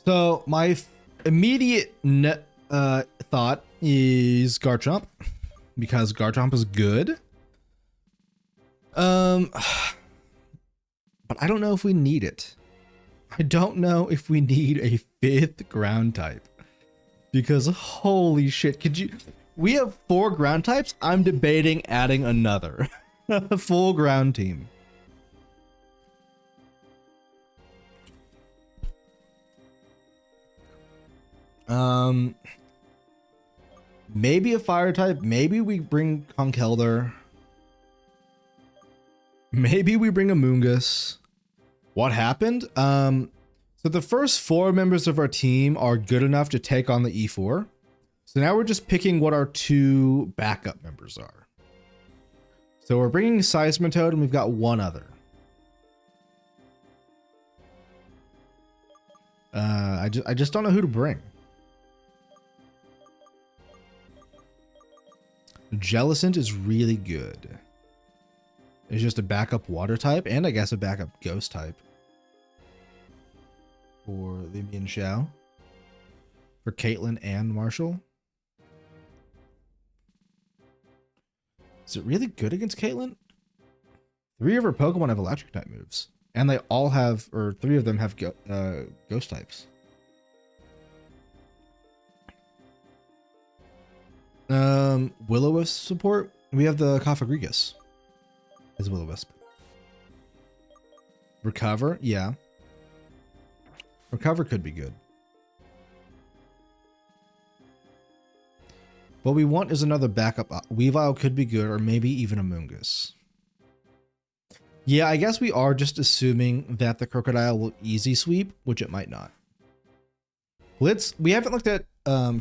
So my immediate thought is Garchomp because Garchomp is good. But I don't know if we need it. I don't know if we need a 5th ground type because holy shit, could you? We have 4 ground types. I'm debating adding another full ground team. Maybe a fire type. Maybe we bring Conkeldurr. Maybe we bring a Moongus. What happened? So the first 4 members of our team are good enough to take on the E4. So now we're just picking what our 2 backup members are. So we're bringing Seismitoad and we've got 1 other. I just don't know who to bring. Jellicent is really good. It's just a backup water type and I guess a backup ghost type. For the Mian Xiao. For Caitlyn and Marshall. Is it really good against Caitlyn? 3 of her Pokemon have electric type moves. And they all have, or 3 of them have ghost types. Will-O-Wisp support. We have the Cofagrigus as Will-O-Wisp. Recover, yeah. Recover could be good. What we want is another backup. Weavile could be good, or maybe even a Moongus. Yeah, I guess we are just assuming that the Crocodile will easy sweep, which it might not. We haven't looked at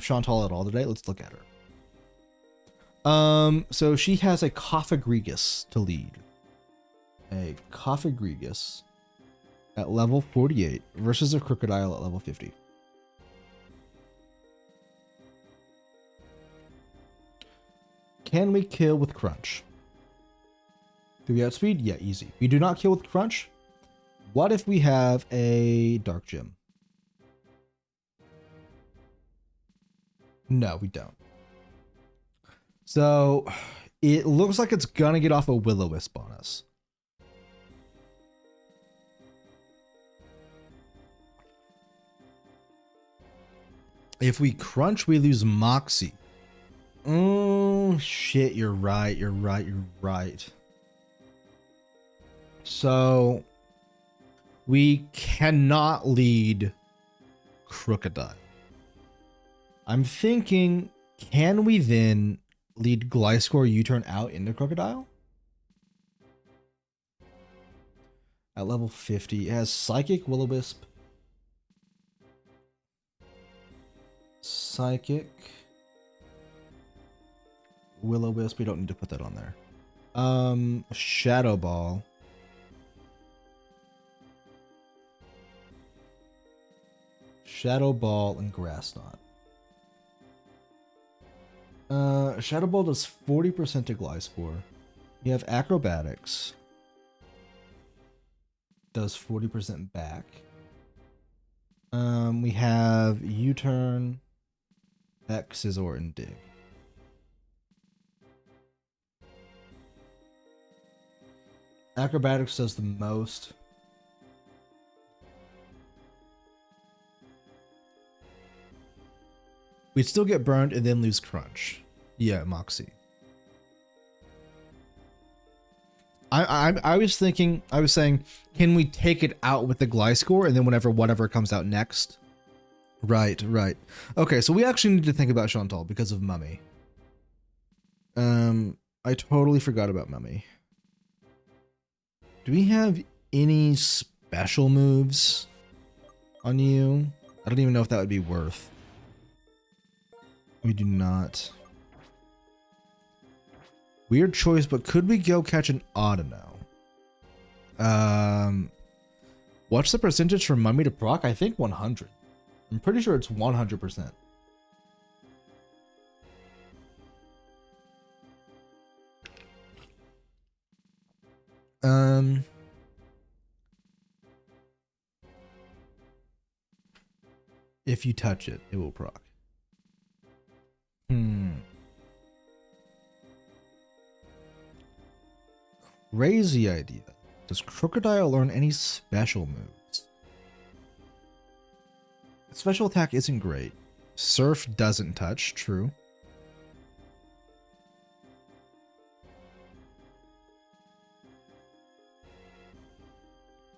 Chantal at all today. Let's look at her. So she has a Cofagrigus to lead. A Cofagrigus at level 48 versus a Crocodile at level 50. Can we kill with Crunch? Do we outspeed? Yeah, easy. We do not kill with Crunch. What if we have a Dark Gem? No, we don't. So it looks like it's gonna get off a Will-O-Wisp on us. If we Crunch, we lose Moxie. Oh, shit, you're right, you're right, you're right. So we cannot lead Crocodile. I'm thinking, can we then lead Gliscor U-turn out into Crocodile? At level 50, it has Psychic, Will-O-Wisp. Psychic. Will-O-Wisp, we don't need to put that on there. Shadow Ball. Shadow Ball and Grass Knot. Shadow Ball does 40% to Gliscor. You have Acrobatics. Does 40% back. We have U-turn, X, Scizor, and Dig. Acrobatics does the most. We'd still get burned and then lose Crunch. Yeah, Moxie. I was thinking, I was saying, can we take it out with the Gliscor and then whatever comes out next? Right. Okay, so we actually need to think about Chantal because of Mummy. I totally forgot about Mummy. Do we have any special moves on you? I don't even know if that would be worth. We do not. Weird choice, but could we go catch an Audino? What's the percentage from Mummy to proc? I think 100. I'm pretty sure it's 100%. If you touch it, it will proc. Crazy idea. Does Crocodile learn any special moves? Special attack isn't great. Surf doesn't touch, true.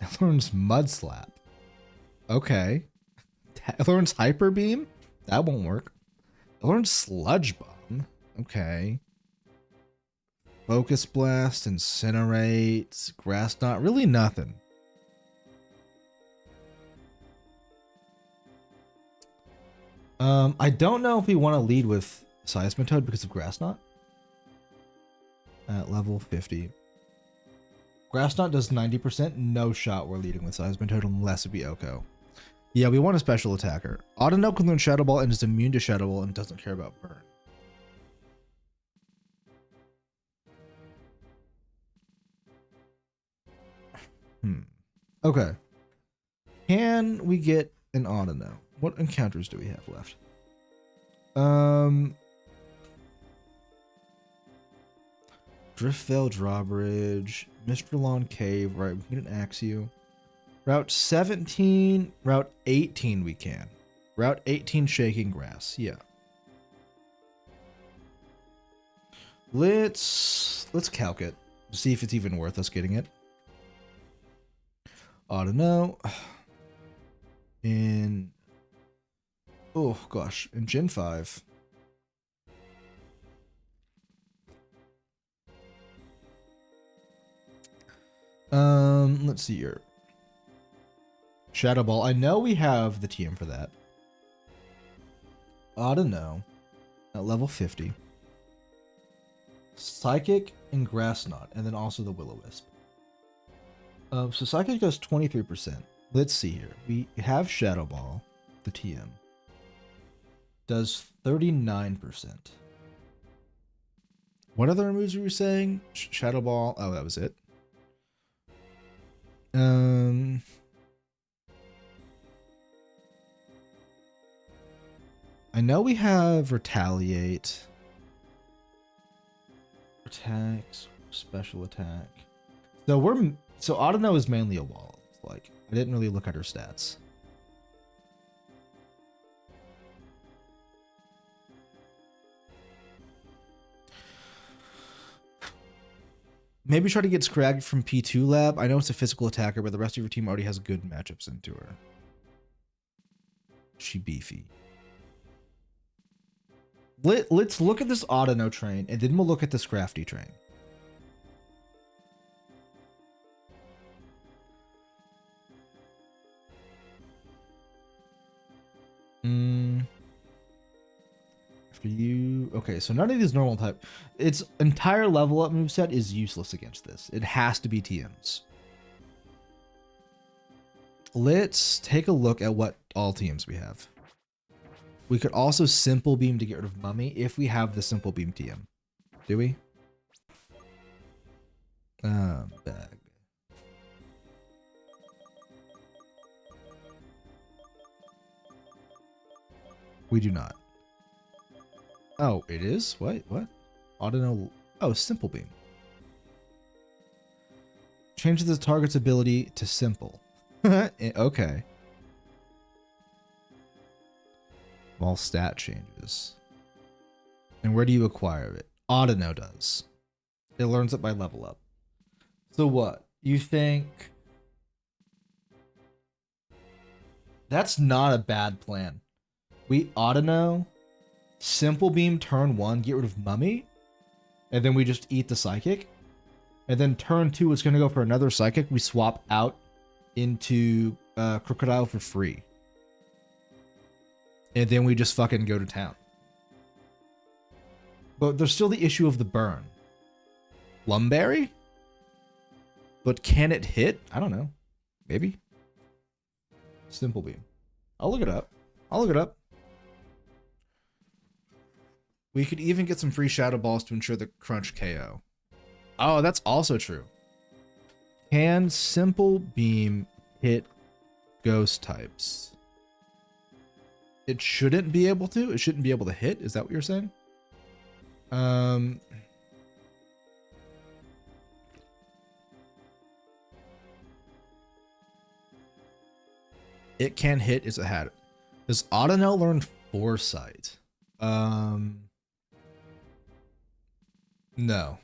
It learns Mud Slap. Okay. It learns Hyper Beam? That won't work. It learns Sludge Bomb. Okay. Focus Blast, Incinerate, Grass Knot, really nothing. I don't know if we want to lead with Seismitoad because of Grass Knot. At level 50. Grass Knot does 90%. No shot we're leading with Seismitoad unless it be Oko. Yeah, we want a special attacker. Audino can learn Shadow Ball and is immune to Shadow Ball and doesn't care about burn. Okay. Can we get an Audino? What encounters do we have left? Driftvale Drawbridge, Mistralon Cave, right? We can axe you. Route 17, Route 18 we can. Route 18 Shaking Grass, yeah. Let's calc it. See if it's even worth us getting it. Audino. In oh gosh, in Gen 5. Let's see here. Shadow Ball. I know we have the TM for that. Audino at level 50. Psychic and Grass Knot, and then also the Will-O-Wisp. So Psychic does 23%. Let's see here. We have Shadow Ball, the TM. Does 39%. What other moves were we saying? Shadow Ball. Oh, that was it. I know we have Retaliate. Attacks, special attack. So Audino is mainly a wall. Like, I didn't really look at her stats. Maybe try to get Scraggy from P2 Lab. I know it's a physical attacker, but the rest of your team already has good matchups into her. She beefy. Let's look at this Audino train, and then we'll look at this Crafty train. After you... Okay, so none of these normal type... Its entire level up moveset is useless against this. It has to be TMs. Let's take a look at what all TMs we have. We could also Simple Beam to get rid of Mummy if we have the Simple Beam TM. Do we? Bag. We do not. Oh, it is? What? Audino... Oh, Simple Beam. Changes the target's ability to Simple. Okay. All stat changes. And where do you acquire it? Audino does. It learns it by level up. So what? You think... That's not a bad plan. We Audino, Simple Beam turn 1, get rid of Mummy, and then we just eat the Psychic. And then turn 2, it's going to go for another Psychic. We swap out into Crocodile for free. And then we just fucking go to town. But there's still the issue of the burn. Lumberry? But can it hit? I don't know. Maybe. Simple Beam. I'll look it up. We could even get some free Shadow Balls to ensure the crunch KO. Oh, that's also true. Can Simple Beam hit ghost types? it shouldn't be able to. It shouldn't be able to hit. Is that what you're saying? Um, it can hit. Is a hat. Does Autonel learn Foresight? No.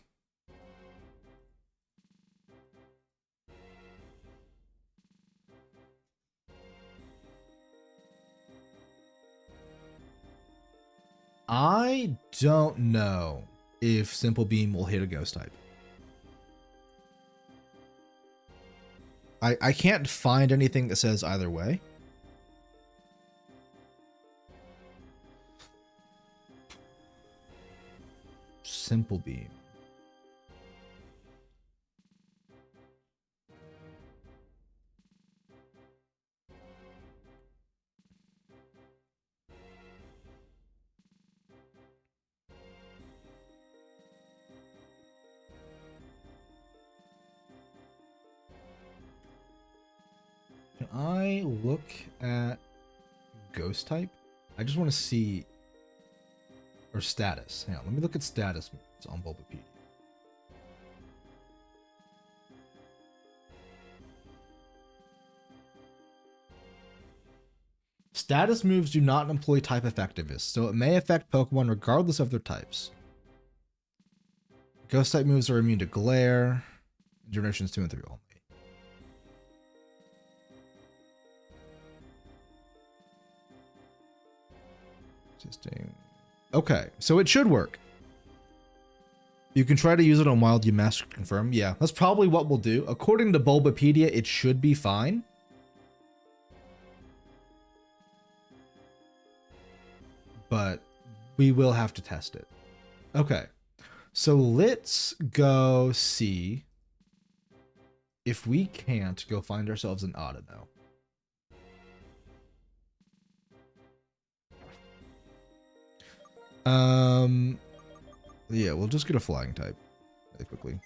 I don't know if Simple Beam will hit a ghost type. I can't find anything that says either way. Simple Beam. Can I look at ghost type? I just want to see, or status. Hang on, let me look at status moves on Bulbapedia. Status moves do not employ type effectiveness, so it may affect Pokemon regardless of their types. Ghost type moves are immune to glare. Generations 2 and 3 only. Okay, so it should work. You can try to use it on Wild U Master Confirm. Yeah, that's probably what we'll do. According to Bulbapedia, it should be fine. But we will have to test it. Okay, so let's go see if we can't go find ourselves an Autonel. Yeah, we'll just get a flying type really quickly.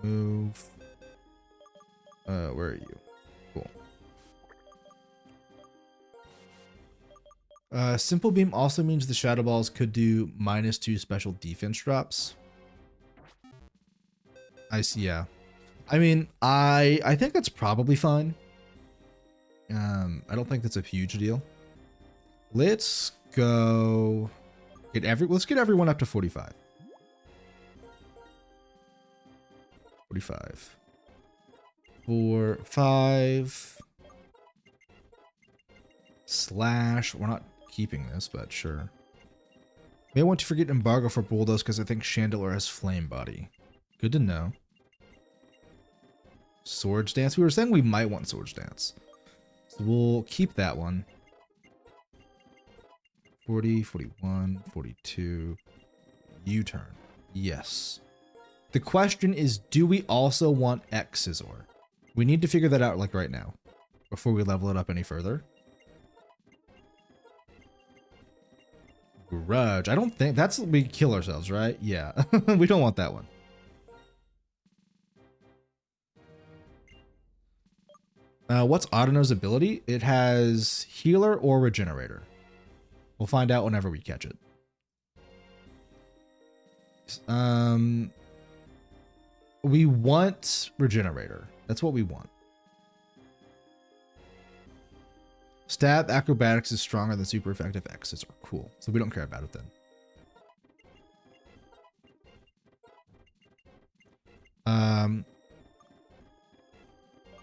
Move. Where are you? Cool. Simple Beam also means the Shadow Balls could do -2 special defense drops. I see, yeah. I mean, I think that's probably fine. I don't think that's a huge deal. Let's go let's get everyone up to 45. 45. 4, 5. Slash. We're not keeping this, but sure. May want to forget embargo for Bulldoze because I think Chandelure has Flame Body. Good to know. Swords Dance. We were saying we might want Swords Dance. So we'll keep that one. 40, 41, 42. U-turn. Yes. The question is, do we also want X Scizor? We need to figure that out like right now before we level it up any further. Grudge. I don't think that's we kill ourselves, right? Yeah. We don't want that one. What's Autono's ability? It has Healer or Regenerator. We'll find out whenever we catch it. We want Regenerator. That's what we want. Stab Acrobatics is stronger than super effective X's are cool. So we don't care about it then.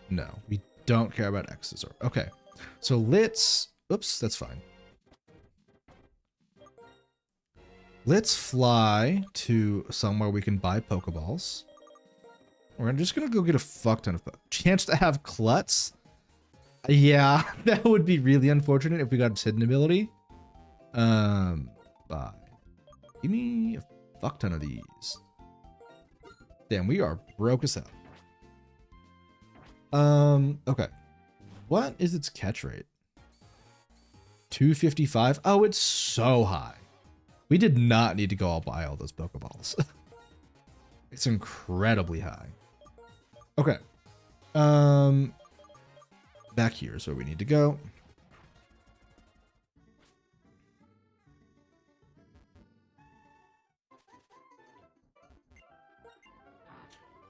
No, we don't care about X's or okay. So let's oops, that's fine. Let's fly to somewhere we can buy Pokeballs. We're just gonna go get a fuck ton of chance to have Klutz. Yeah, that would be really unfortunate if we got its hidden ability. Bye. Give me a fuck ton of these. Damn, we are broke as hell. Okay. What is its catch rate? 255. Oh, it's so high. We did not need to go all buy all those Pokeballs. It's incredibly high. Okay. Back here is where we need to go.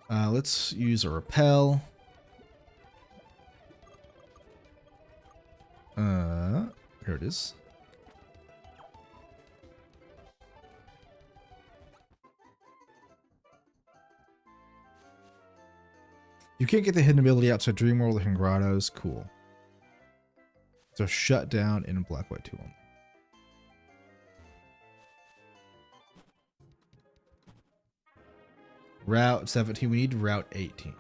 Let's use a repel. Here it is. You can't get the hidden ability outside Dreamworld and Grottos. Cool. So shut down in Black White 2 only. Route 17. We need Route 18.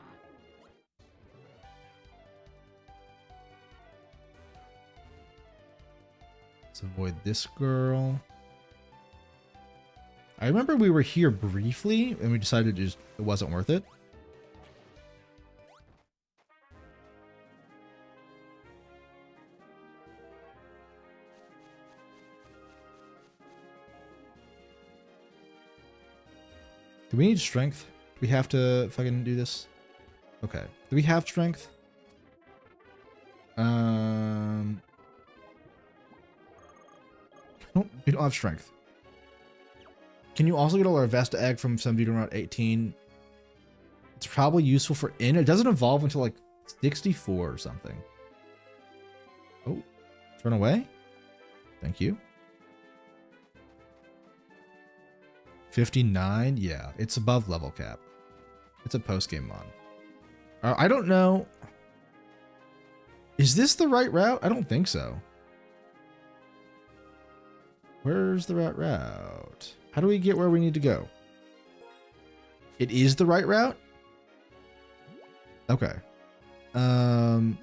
Let's avoid this girl. I remember we were here briefly and we decided it wasn't worth it. Do we need strength? Do we have to fucking do this? Okay. Do we have strength? Nope, we don't have strength. Can you also get a Larvesta egg from some dude around 18? It's probably useful for in. It doesn't evolve until like 64 or something. Oh, it's run away. Thank you. 59? Yeah, it's above level cap. It's a post-game mod. I don't know. Is this the right route? I don't think so. Where's the right route? How do we get where we need to go? It is the right route? Okay. So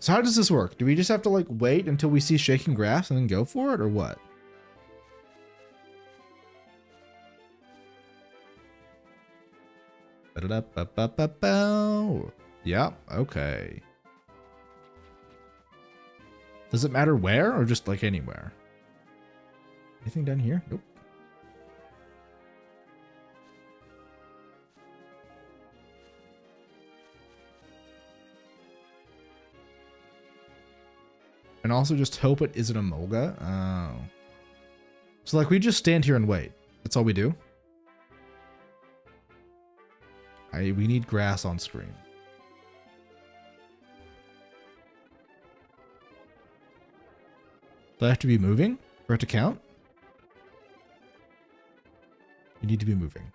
how does this work? Do we just have to like wait until we see shaking grass and then go for it or what? Yeah, okay. Does it matter where or just like anywhere? Anything down here? Nope. And also just hope it isn't a Mulga. Oh. So like we just stand here and wait. That's all we do? We need grass on screen. Do I have to be moving for it to count? You need to be moving.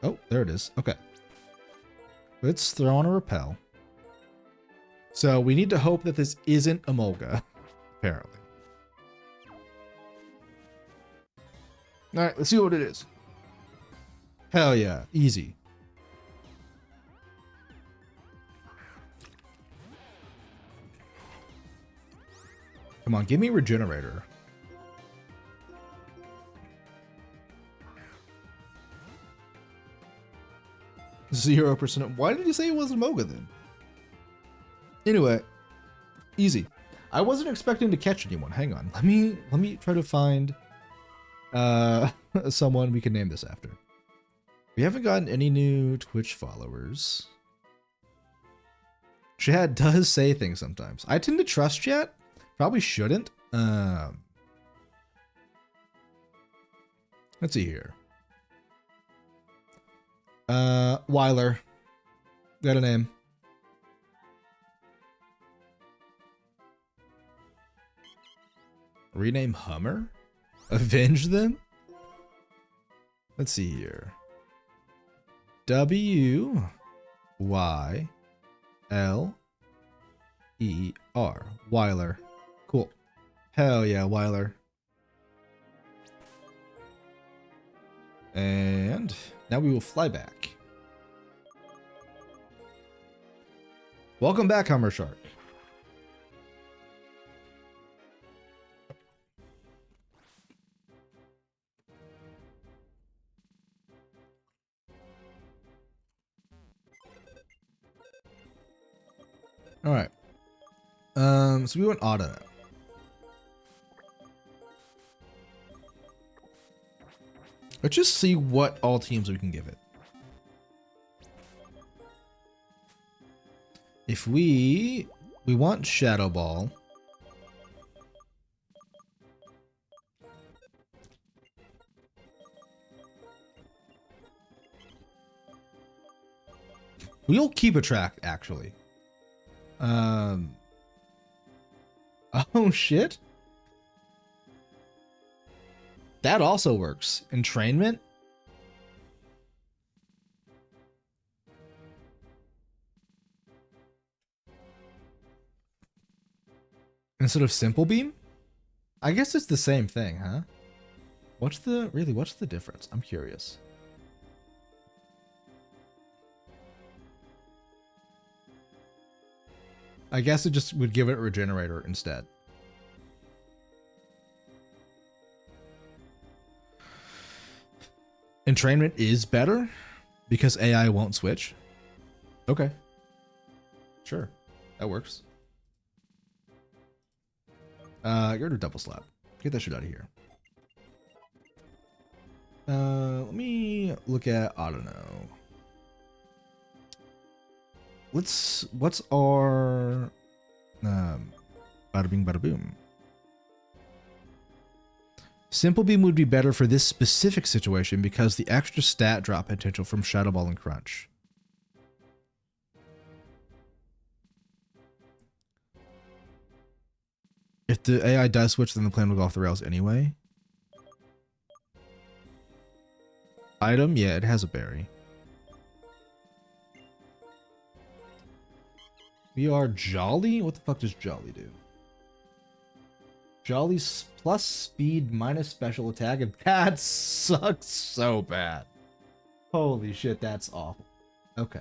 Oh, there it is. Okay. Let's throw on a repel. So we need to hope that this isn't a Mulga, apparently. All right, let's see what it is. Hell yeah, easy. Come on, give me regenerator. %. Why did you say it wasn't Moga then? Anyway, easy. I wasn't expecting to catch anyone. Hang on. Let me try to find someone we can name this after. We haven't gotten any new Twitch followers. Chat does say things sometimes. I tend to trust chat. Probably shouldn't. Let's see here. Weiler. Got a name. Rename Hummer? Avenge them? Let's see here. W-Y-L-E-R. Weiler. Cool. Hell yeah, Weiler. And now we will fly back. Welcome back, Hummer Shark. All right. So we went auto now. Let's just see what all teams we can give it. If we want Shadow Ball. We'll keep a track, actually. Oh shit. That also works. Entrainment. Instead of Simple Beam? I guess it's the same thing, huh? What's the difference? I'm curious. I guess it just would give it Regenerator instead. Entrainment is better because AI won't switch. Okay. Sure. That works. Get rid of Double Slap. Get that shit out of here. Let me look at, I don't know. What's our bada bing bada boom. Simple Beam would be better for this specific situation because the extra stat drop potential from Shadow Ball and Crunch. If the AI does switch, then the plan will go off the rails anyway. Item? Yeah, it has a berry. We are Jolly? What the fuck does Jolly do? Jolly's plus speed minus special attack, and that sucks so bad. Holy shit, that's awful. Okay.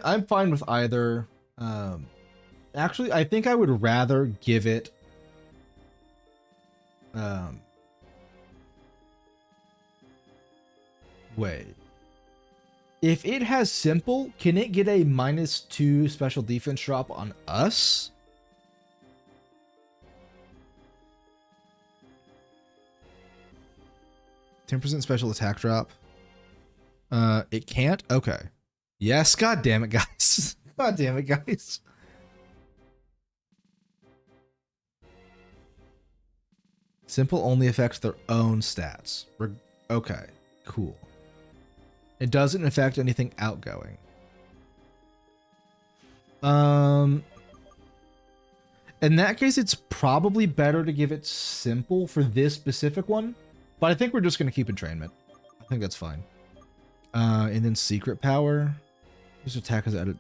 I'm fine with either. Actually, I think I would rather give it wait. If it has simple, can it get a -2 special defense drop on us? %10 special attack drop. It can't? Okay. Yes, god damn it, guys. God damn it, guys. Simple only affects their own stats. Okay, cool. It doesn't affect anything outgoing. In that case, it's probably better to give it simple for this specific one. But I think we're just going to keep entrainment. I think that's fine. And then secret power. This attack is added.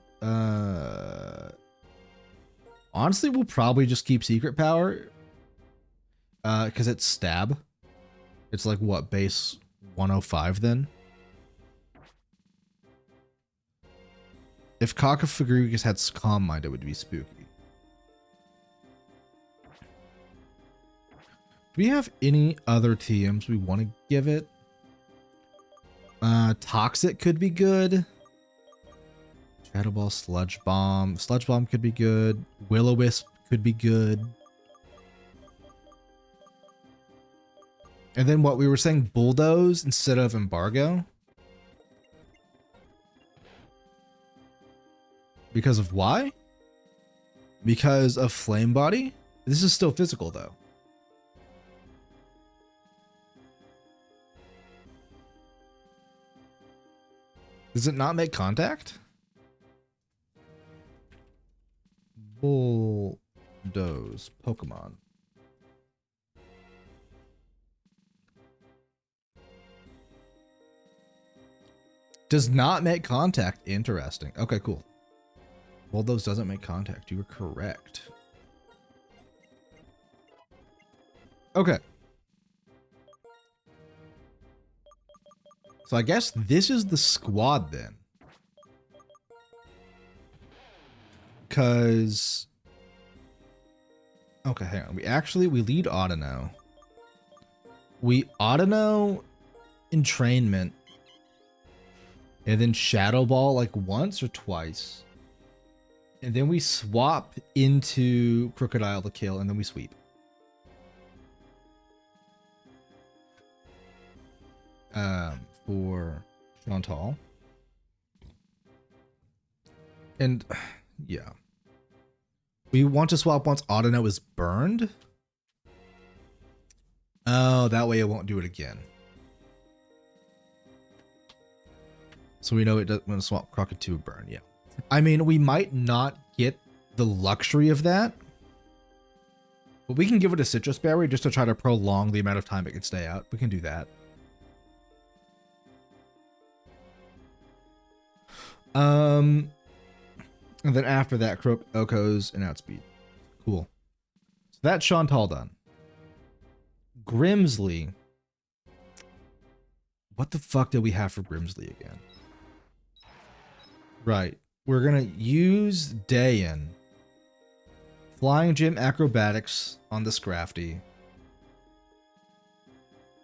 Honestly, we'll probably just keep secret power. Because it's stab. It's like what, base 105 then? If Kakafagrugas had Calm Mind, it would be spooky. Do we have any other TMs we want to give it? Toxic could be good. Shadow Ball, Sludge Bomb. Sludge Bomb could be good. Will-O-Wisp could be good. And then what we were saying, Bulldoze instead of Embargo. Because of why? Because of Flame Body? This is still physical though. Does it not make contact? Bulldoze Pokemon. Does not make contact. Interesting. Okay, cool. Bulldoze doesn't make contact. You were correct. Okay. So I guess this is the squad then. Because... Okay, hang on. We lead Audino. We Audino entrainment. and then Shadow Ball like once or twice. And then we swap into Crocodile to kill, and then we sweep. For Chantal. And yeah. We want to swap once Autono is burned. Oh, that way it won't do it again. So we know it doesn't want to swap Crockett to a burn, yeah. I mean, we might not get the luxury of that. But we can give it a Citrus Berry just to try to prolong the amount of time it can stay out. We can do that. And then after that, Croak, Okos, and Outspeed. Cool. So that's Chantal done. Grimsley. What the fuck did we have for Grimsley again? Right. We're going to use Dayan. Flying Gym Acrobatics on the Scrafty.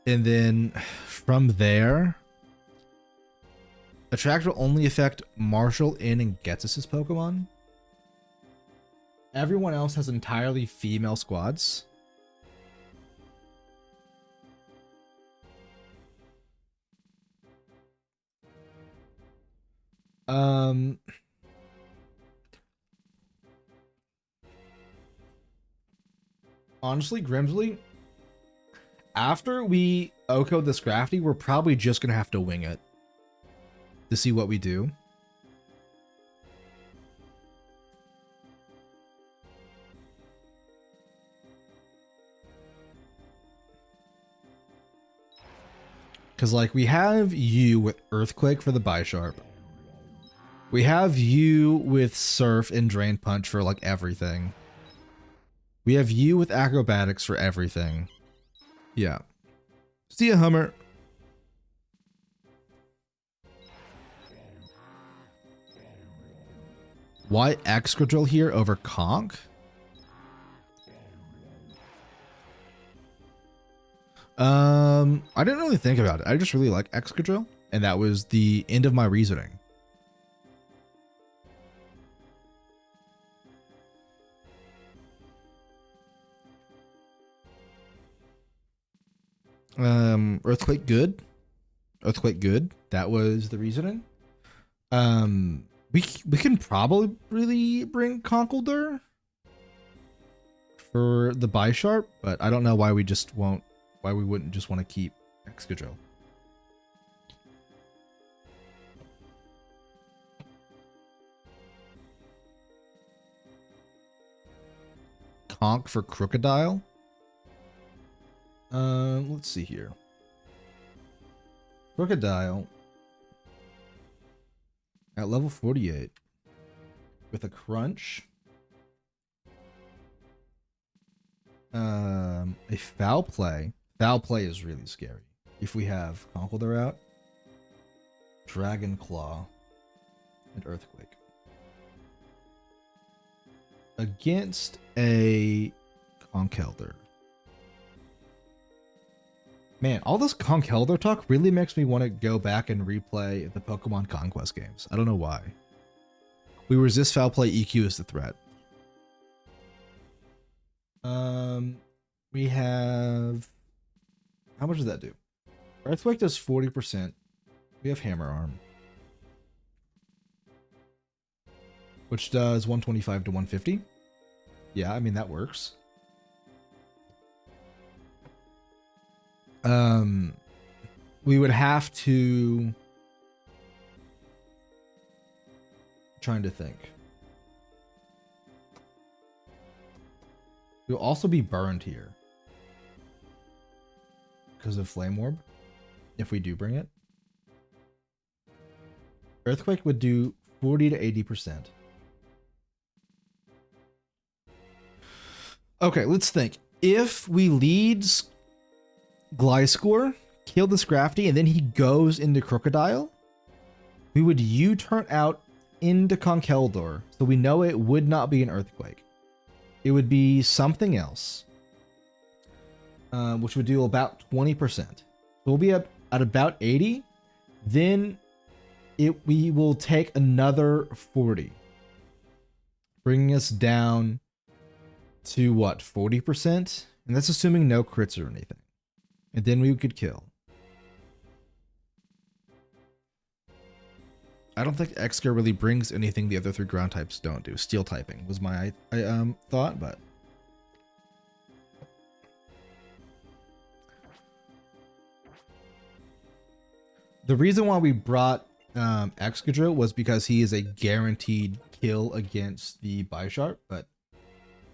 And then from there, Attract will only affect Marshall, In, and Getsus' Pokemon. Everyone else has entirely female squads. Honestly, Grimsley, after we Oko the Scrafty, we're probably just going to have to wing it to see what we do. Because, like, we have you with Earthquake for the Bisharp. We have you with Surf and Drain Punch for, like, everything. We have you with Acrobatics for everything. Yeah. See ya, Hummer. Why Excadrill here over Conk? I didn't really think about it. I just really like Excadrill, and that was the end of my reasoning. Earthquake good. Earthquake good. That was the reasoning. We can probably really bring Conkeldurr for the Bisharp, but I don't know why we just won't. Why we wouldn't just want to keep Excadrill. Conk for Crocodile. Let's see here. Crocodile at level 48 with a crunch. A foul play. Foul play is really scary. If we have Conkeldurr out, Dragon Claw, and Earthquake against a Conkeldurr. Man, all this Conkeldurr talk really makes me want to go back and replay the Pokemon Conquest games. I don't know why. We resist foul play, EQ is the threat. We have... How much does that do? Earthquake does 40%. We have Hammer Arm, which does 125 to 150. Yeah, I mean, that works. We would have to... Trying to think. We'll also be burned here because of Flame Orb, if we do bring it. Earthquake would do 40 to 80%. Okay, let's think. If we lead Gliscor, kill the Scrafty, and then he goes into Crocodile, we would U-turn out into Conkeldurr, so we know it would not be an Earthquake. It would be something else, which would do about 20%. So we'll be up at about 80. Then we will take another 40, bringing us down to what, 40%? And that's assuming no crits or anything. And then we could kill. I don't think X-Gear really brings anything the other three ground types don't do. Steel typing was my thought, but the reason why we brought Excadrill was because he is a guaranteed kill against the Bisharp, but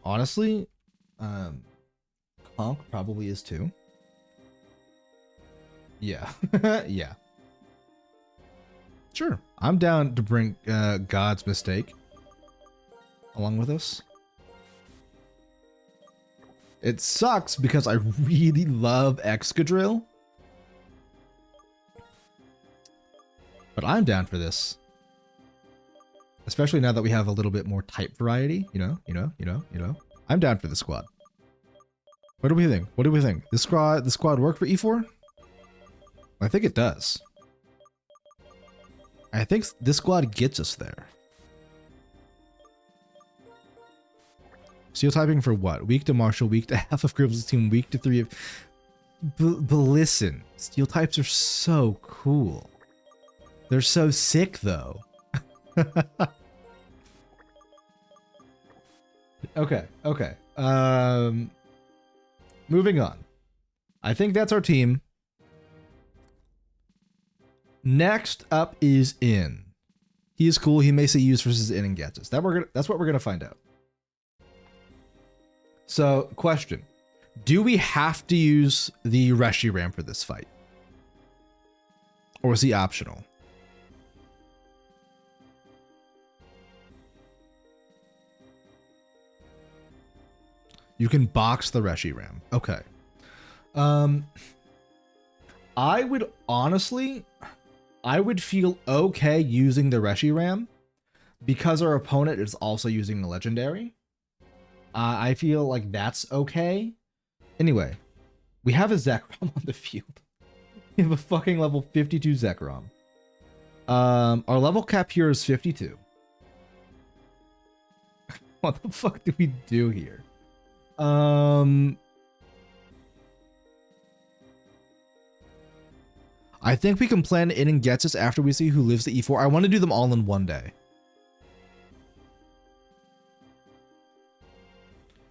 honestly, Conk probably is too. Yeah. Yeah. Sure. I'm down to bring God's Mistake along with us. It sucks because I really love Excadrill. But I'm down for this. Especially now that we have a little bit more type variety, you know. I'm down for the squad. What do we think? What do we think? The squad work for E4? I think it does. I think this squad gets us there. Steel typing for what? Weak to Marshall, weak to half of Gribble's team, weak to 3 of... But listen, steel types are so cool. They're so sick, though. Okay. Moving on. I think that's our team. Next up is In. He is cool. He may say use versus In and gets us. That's what we're gonna find out. So, question: do we have to use the Reshiram for this fight, or is he optional? You can box the Reshiram. Okay. I would honestly, I would feel okay using the Reshiram because our opponent is also using the legendary. I feel like that's okay. Anyway, we have a Zekrom on the field. We have a fucking level 52 Zekrom. Our level cap here is 52. What the fuck do we do here? I think we can plan In and gets us after we see who lives the E4. I want to do them all in one day.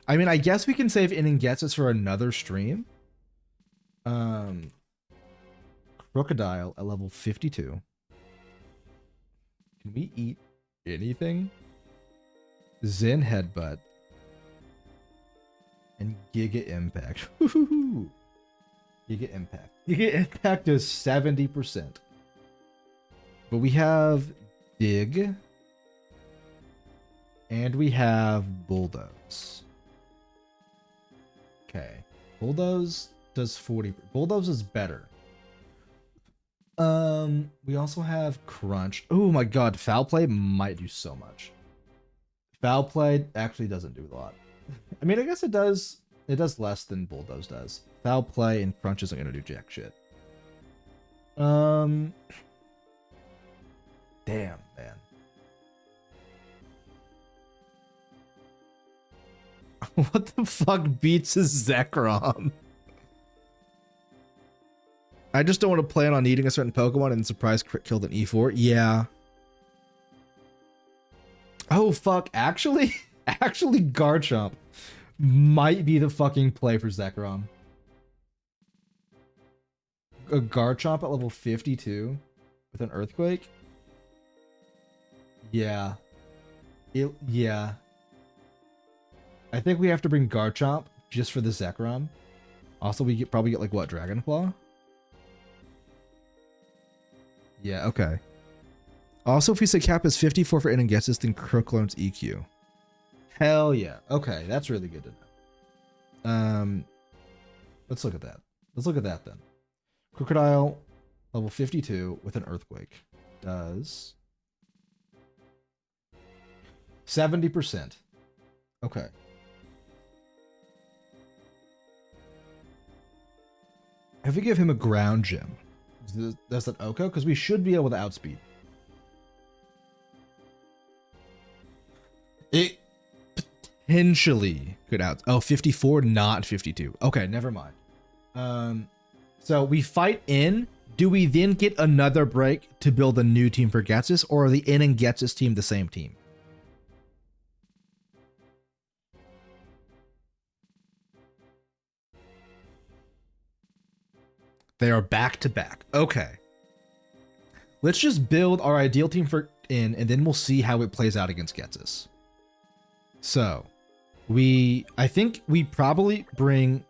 I mean, I guess we can save In and gets us for another stream. Crocodile at level 52. Can we eat anything? Zen Headbutt. And Giga Impact. Woohoo! Giga Impact. Giga Impact is 70%. But we have Dig. And we have Bulldoze. Okay. Bulldoze does 40. Bulldoze is better. We also have Crunch. Oh my god, Foul Play might do so much. Foul Play actually doesn't do a lot. I mean, I guess it does. It does less than Bulldoze does. Foul Play and Crunch isn't gonna do jack shit. Damn, man. What the fuck beats a Zekrom? I just don't want to plan on eating a certain Pokemon and surprise crit killed an E4. Yeah. Oh fuck, actually Garchomp might be the fucking play for Zekrom. A Garchomp at level 52 with an Earthquake? Yeah. Yeah. I think we have to bring Garchomp just for the Zekrom. Also, we probably get like what, Dragonflaw? Yeah, okay. Also, if we say cap is 54 for In and gets us, then Crook learns EQ. Hell yeah. Okay, that's really good to know. Let's look at that. Let's look at that then. Crocodile, level 52 with an Earthquake. Does 70%. Okay. If we give him a ground gem, does that Oko? Because we should be able to outspeed. potentially could out. Oh, 54, not 52. Okay, never mind. So we fight in. Do we then get another break to build a new team for Getsus, or are the in and Getsus team the same team? They are back to back. Okay. Let's just build our ideal team for in, and then we'll see how it plays out against Getsus. So, I think we probably bring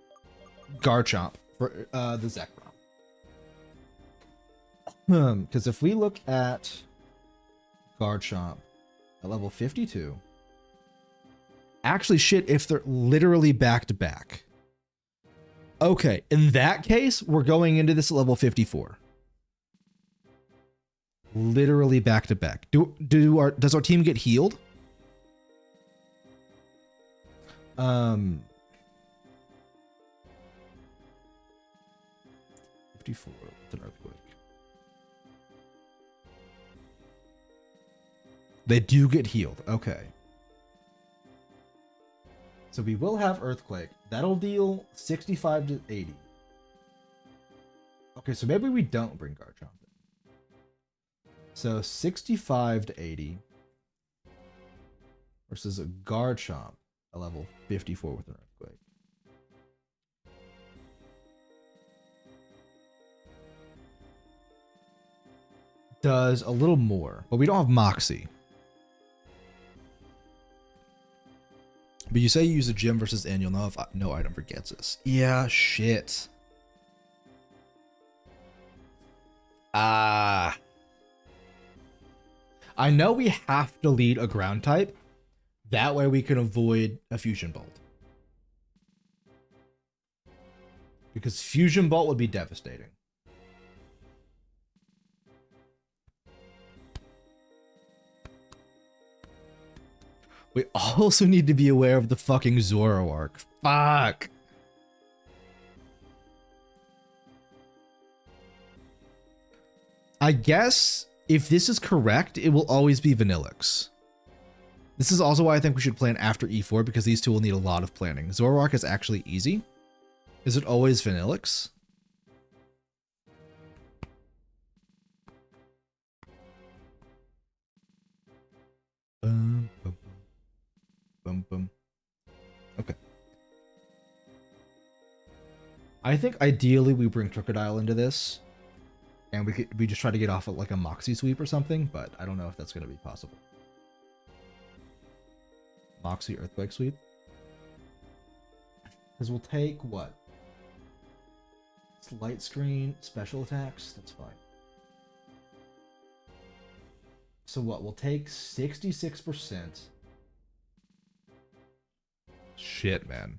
Garchomp for the Zekrom. Because if we look at Garchomp at level 52, actually shit, if they're literally back to back. Okay, in that case, we're going into this at level 54. Literally back to back. Does our team get healed? 54 with an earthquake. They do get healed. Okay. So we will have earthquake. That'll deal 65 to 80. Okay, so maybe we don't bring Garchomp in. So 65 to 80 versus a Garchomp at level 54 with an earthquake. Does a little more, but we don't have Moxie. But you say you use a gym versus N, you'll know if no item forgets us. Yeah, shit. I know we have to lead a ground type. That way we can avoid a Fusion Bolt. Because Fusion Bolt would be devastating. We also need to be aware of the fucking Zoroark. Fuck. I guess if this is correct, it will always be Vanillix. This is also why I think we should plan after E4, because these two will need a lot of planning. Zoroark is actually easy. Is it always Vanillix? Boom. Okay. I think ideally we bring Crocodile into this, and we just try to get off of like a Moxie sweep or something, but I don't know if that's going to be possible. Moxie Earthquake sweep. Because we'll take what? It's light screen, special attacks. That's fine. So what? We'll take 66%. Shit, man.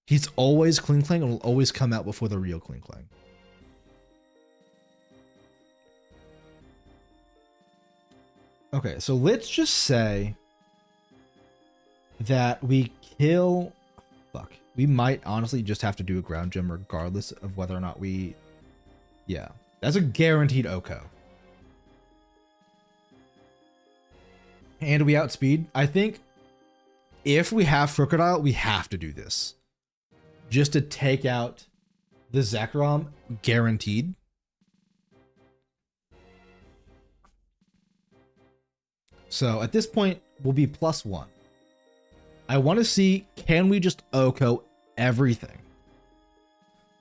He's always Kling Klang and will always come out before the real Kling Klang. Okay, so let's just say that we kill... Fuck. We might honestly just have to do a ground gem regardless of whether or not we... Yeah. That's a guaranteed Oko. And we outspeed. I think if we have Crocodile, we have to do this. Just to take out the Zekrom, guaranteed. So at this point, we'll be +1. I want to see, can we just Oko everything?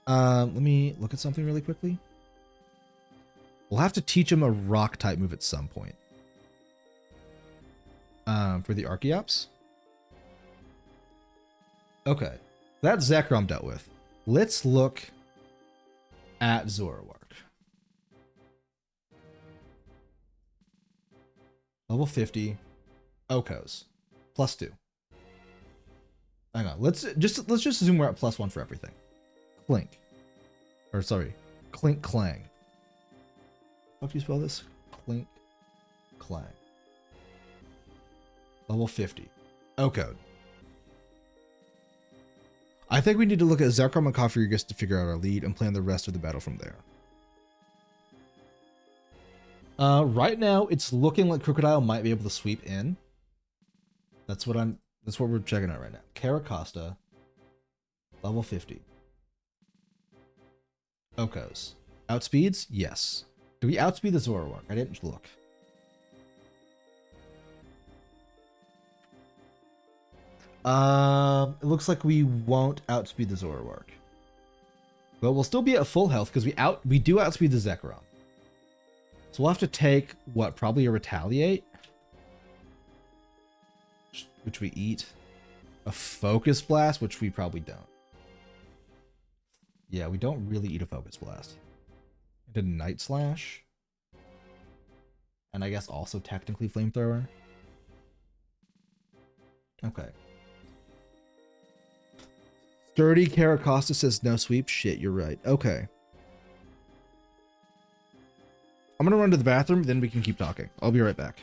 Let me look at something really quickly. We'll have to teach him a rock type move at some point. For the Archeops. Okay, that's Zekrom dealt with. Let's look at Zoroark. Level 50, Okos, +2. Hang on, let's just assume we're at +1 for everything. Clink, or sorry, Clink Clang. How do you spell this? Clink Clang. Level 50, Okode. I think we need to look at Zekrom and Cofagrigus to figure out our lead and plan the rest of the battle from there. Right now, it's looking like Crocodile might be able to sweep in. That's what we're checking out right now. Caracosta, level 50. Okos. Outspeeds? Yes. Do we outspeed the Zoroark? I didn't look. It looks like we won't outspeed the Zoroark. But we'll still be at full health because we do outspeed the Zekrom. So we'll have to take what? Probably a Retaliate, which we eat. A Focus Blast, which we probably don't. Yeah, we don't really eat a Focus Blast. I did Night Slash. And I guess also technically Flamethrower. Okay. Sturdy Caracosta says no sweep. Shit, you're right. Okay. I'm gonna run to the bathroom, then we can keep talking. I'll be right back.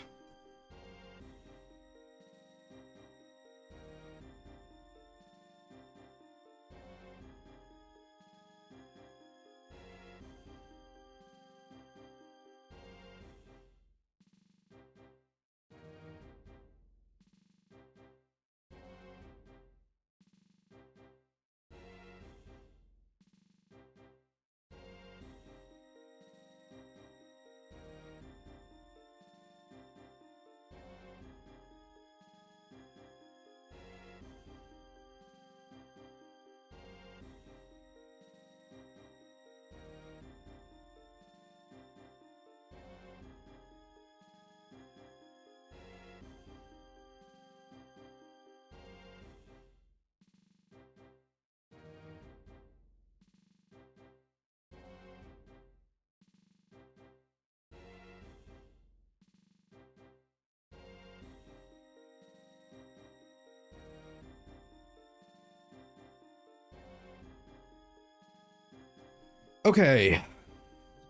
Okay.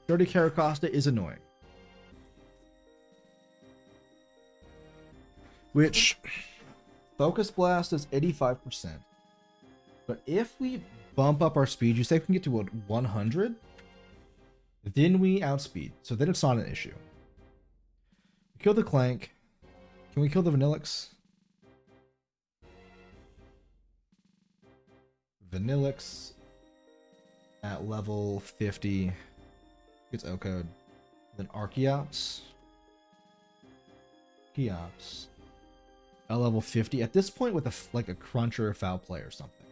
Sturdy Caracosta is annoying. Which, Focus Blast is 85%. But if we bump up our speed, you say we can get to what, 100? Then we outspeed. So then it's not an issue. We kill the Clank. Can we kill the Vanillix? Vanillix at level 50 gets O-Code. Then Archeops. Archeops at level 50. At this point with like a Crunch or a Foul Play or something.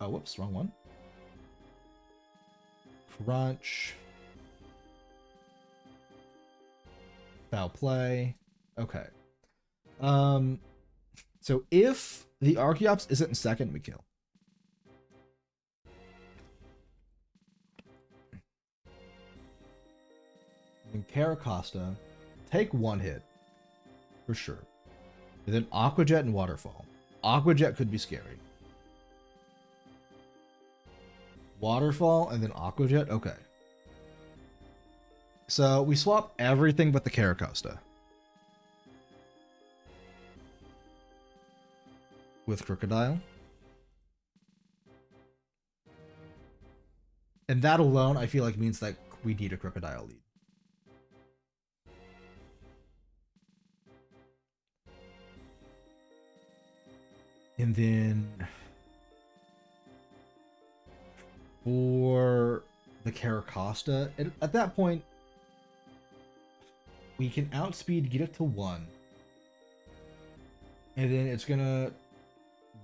Oh, whoops, wrong one. Crunch. Foul Play. Okay. So if the Archeops isn't in second, we kill. And Caracosta, take one hit. For sure. And then Aqua Jet and Waterfall. Aqua Jet could be scary. Waterfall and then Aqua Jet? Okay. So we swap everything but the Caracosta. With Crocodile. And that alone, I feel like means that we need a Crocodile lead. And then for the Caracosta, at that point, we can outspeed, get it to 1. And then it's gonna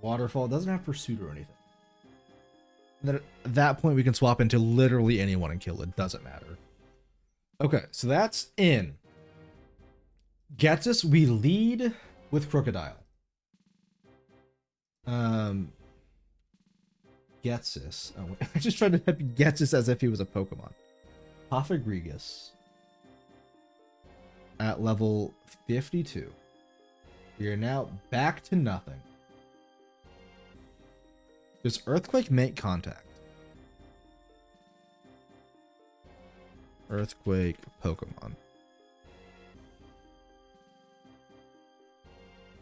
Waterfall. It doesn't have Pursuit or anything. And then at that point, we can swap into literally anyone and kill it. Doesn't matter. Okay, so that's in. Gets us, we lead with Crocodile. Getsis. Oh, I just tried to type Getsis as if he was a Pokemon. Pophagrigus at level 52. We are now back to nothing. Does Earthquake make contact? Earthquake Pokemon.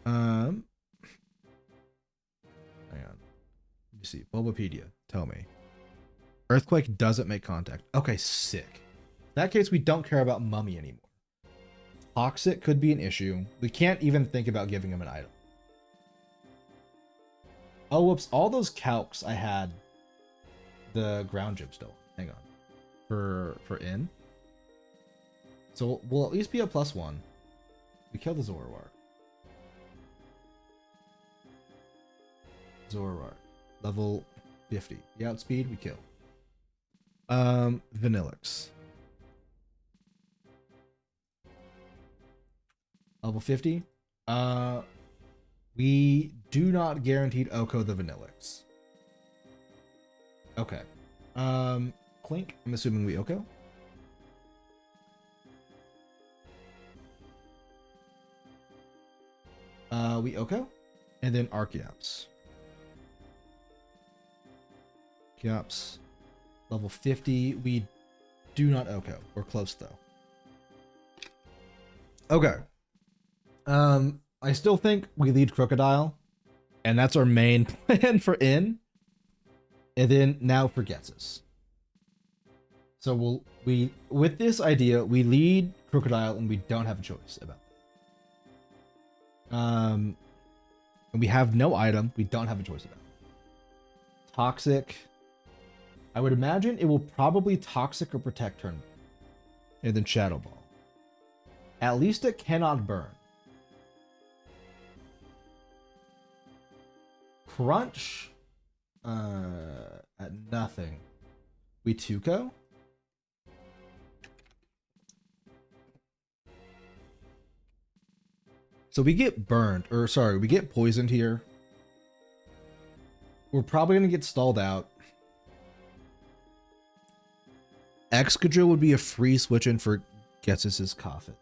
Hang on. Let me see. Bulbapedia, tell me. Earthquake doesn't make contact. Okay, sick. In that case, we don't care about Mummy anymore. Toxic could be an issue. We can't even think about giving him an item. Oh, whoops. All those calcs I had the ground gym still. Hang on. For in. So we'll at least be a +1. We killed the Zoroark. Zoroark. Level 50. The outspeed, we kill. Vanillix. Level 50. We do not guaranteed Oko the Vanillix. Okay. Clink. I'm assuming we Oko. We Oko. And then Archeops. Archeops. Level 50. We do not Oko. We're close though. Okay. I still think we lead Crocodile. And that's our main plan for in. And then now for Getsus. So with this idea, we lead Crocodile and we don't have a choice about that. And we have no item. We don't have a choice about it. Toxic. I would imagine it will probably Toxic or Protect turn. And then Shadow Ball. At least it cannot burn. Crunch. At nothing. We Tuco. So we get burned, or sorry, we get poisoned here. We're probably gonna get stalled out. Excadrill would be a free switch in for Getsus's Coffin.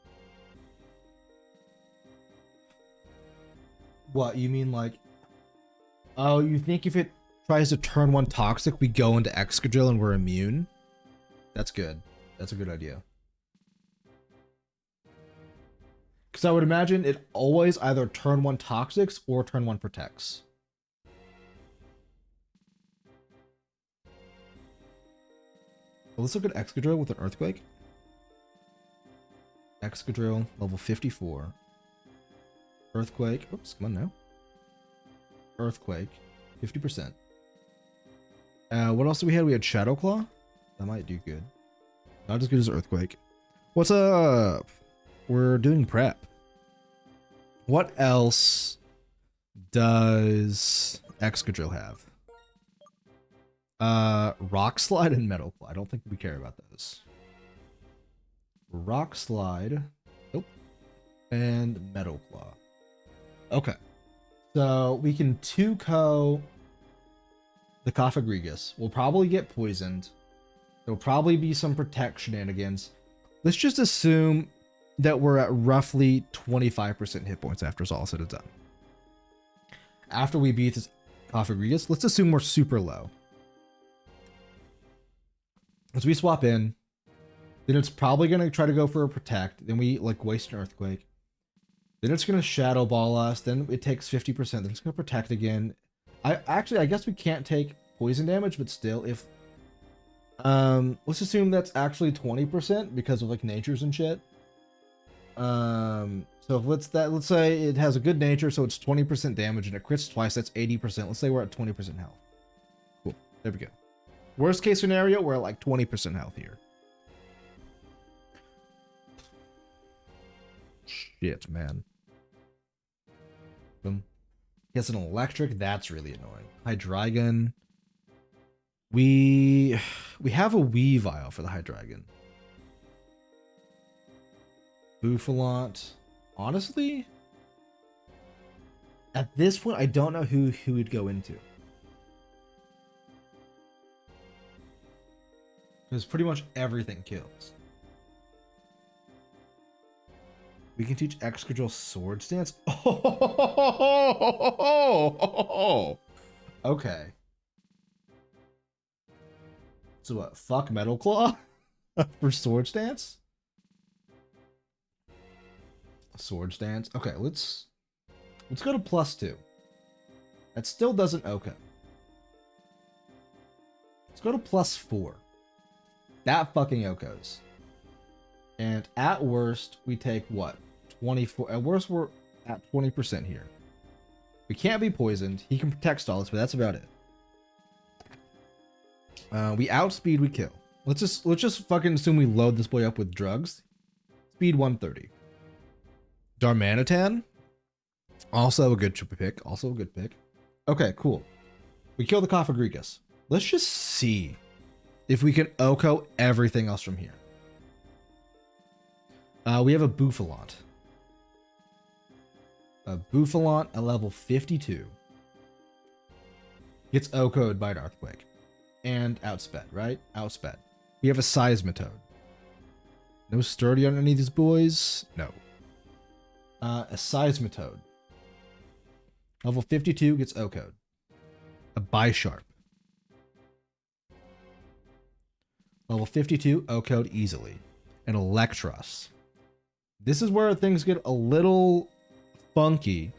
What, you mean like... Oh, you think if it tries to turn 1 Toxic, we go into Excadrill and we're immune? That's good. That's a good idea. Because I would imagine it always either turn 1 Toxics or turn 1 Protects. Well, let's look at Excadrill with an Earthquake. Excadrill, level 54. Earthquake. Oops, come on now. Earthquake, 50%. What else do we have? We had Shadow Claw. That might do good. Not as good as Earthquake. What's up? We're doing prep. What else does Excadrill have? Rock Slide and Metal Claw. I don't think we care about those. Rock Slide. Nope. And Metal Claw. Okay. So we can 2-co the Cofagrigus. We'll probably get poisoned. There'll probably be some Protect shenanigans. Let's just assume that we're at roughly 25% hit points after it's all said and done. After we beat this Cofagrigus, let's assume we're super low. As we swap in, then it's probably going to try to go for a Protect. Then we like waste an Earthquake. Then it's going to Shadow Ball us. Then it takes 50%. Then it's going to Protect again. I guess we can't take poison damage, but still, if... let's assume that's actually 20% because of like natures and shit. So if let's say it has a good nature, so it's 20% damage and it crits twice, that's 80%. Let's say we're at 20% health. Cool. There we go. Worst case scenario, we're at like 20% health here. Shit, man. Boom. He has an electric. That's really annoying. Hydreigon. We have a Weavile for the Hydreigon. Buffalant. Honestly, at this point, I don't know who we'd go into. Because pretty much everything kills. We can teach Excadrill Sword Stance. Oh, okay. So what? Fuck Metal Claw for Sword Stance? Sword Stance. Okay, let's go to +2. That still doesn't okay. Let's go to +4. That fucking Okos. And at worst, we take what? 24. At worst, we're at 20% here. We can't be poisoned. He can protect stalls, but that's about it. We outspeed, we kill. Let's just fucking assume we load this boy up with drugs. Speed 130. Darmanitan. Also a good pick. Also a good pick. Okay, cool. We kill the Cophagrigus. Let's just see if we can Oko everything else from here. We have a Buffalant. A Buffalant at level 52. Gets Oko'd by an Earthquake. And outsped, right? Outsped. We have a Seismitoad. No sturdy on any of these boys? No. A Seismitoad. Level 52 gets Oko'd. A Bisharp. Level 52, Oko'd easily. An Electros. This is where things get a little funky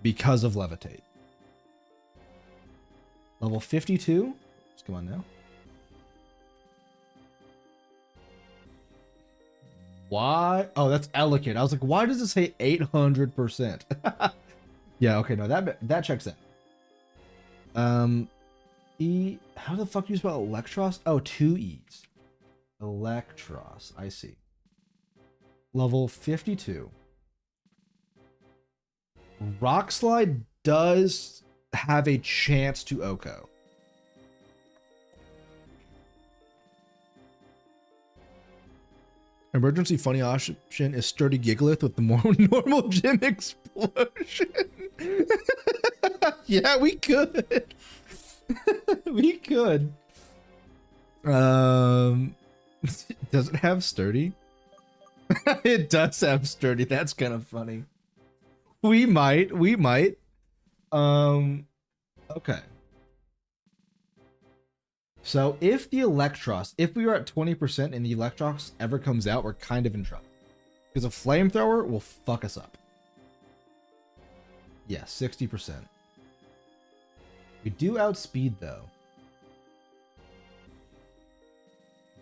because of Levitate. Level 52. Let's come on now. Why? Oh, that's Elegant. I was like, why does it say 800%? Yeah, okay, no, that checks in. How the fuck do you spell Electros? Oh, 2 E's. Electros, I see. Level 52. Rock Slide does have a chance to Oko. Emergency funny option is Sturdy Gigalith with the more normal gym explosion. Yeah, we could. We could. Does it have Sturdy? It does have Sturdy. That's kind of funny. We might. Okay. So if the Electros, if we are at 20% and the Electros ever comes out, we're kind of in trouble. Because a Flamethrower will fuck us up. Yeah, 60%. We do outspeed though.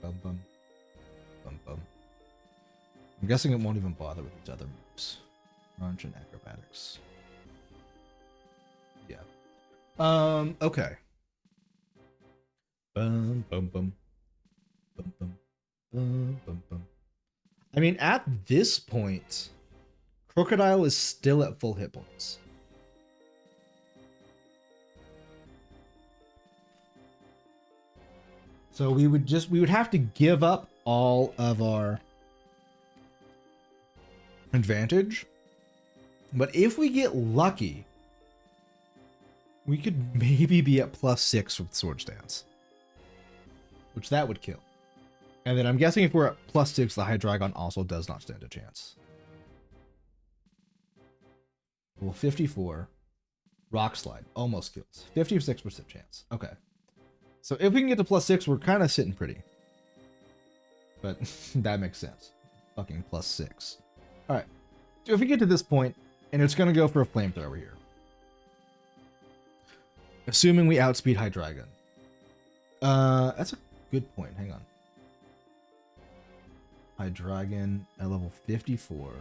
Bum bum. Bum bum. I'm guessing it won't even bother with its other moves. Crunch and Acrobatics. Yeah. Okay. Bum bum bum. Bum bum. Bum bum bum. I mean, at this point, Crocodile is still at full hit points. So we would have to give up all of our advantage. But if we get lucky, we could maybe be at +6 with Sword Stance. Which that would kill. And then I'm guessing if we're at +6, the Hydreigon also does not stand a chance. Well, 54. Rock Slide. Almost kills. 56% chance. Okay. So if we can get to +6, we're kind of sitting pretty. But that makes sense. Fucking +6. Alright. So if we get to this point, and it's going to go for a Flamethrower here. Assuming we outspeed Hydreigon. That's a good point. Hang on. Hydreigon at level 54.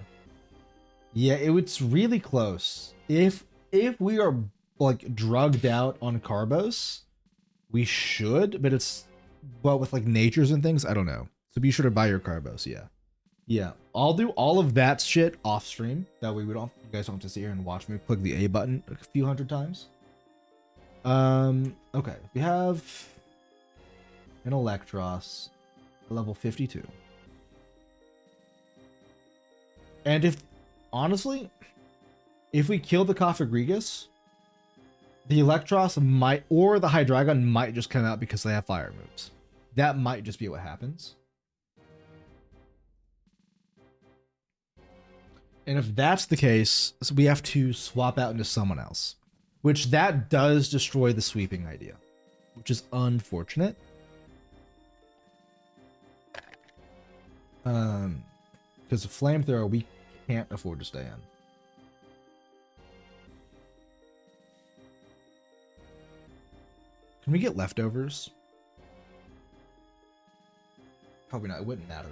Yeah, it's really close. If we are like drugged out on Carbos, we should, but it's with like natures and things, I don't know. So be sure to buy your Carbos, yeah. Yeah, I'll do all of that shit off stream. That way you guys don't have to sit here and watch me click the A button a few hundred times. Okay, we have an Electros, level 52. And honestly, if we kill the Cophagrigus, the Electros might, or the Hydreigon might just come out because they have fire moves. That might just be what happens. And if that's the case, so we have to swap out into someone else. Which that does destroy the sweeping idea. Which is unfortunate. Because a Flamethrower we can't afford to stay in. Can we get leftovers? Probably not. It wouldn't matter.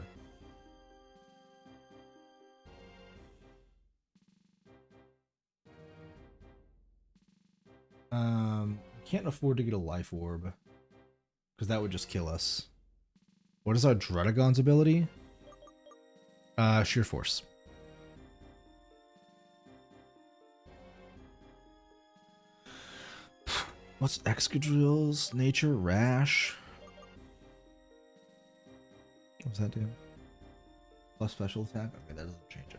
Can't afford to get a life orb because that would just kill us. What is our Dredagon's ability? Sheer force. What's Excadrill's nature? Rash. What's that do? Plus special attack? Okay, that doesn't change it.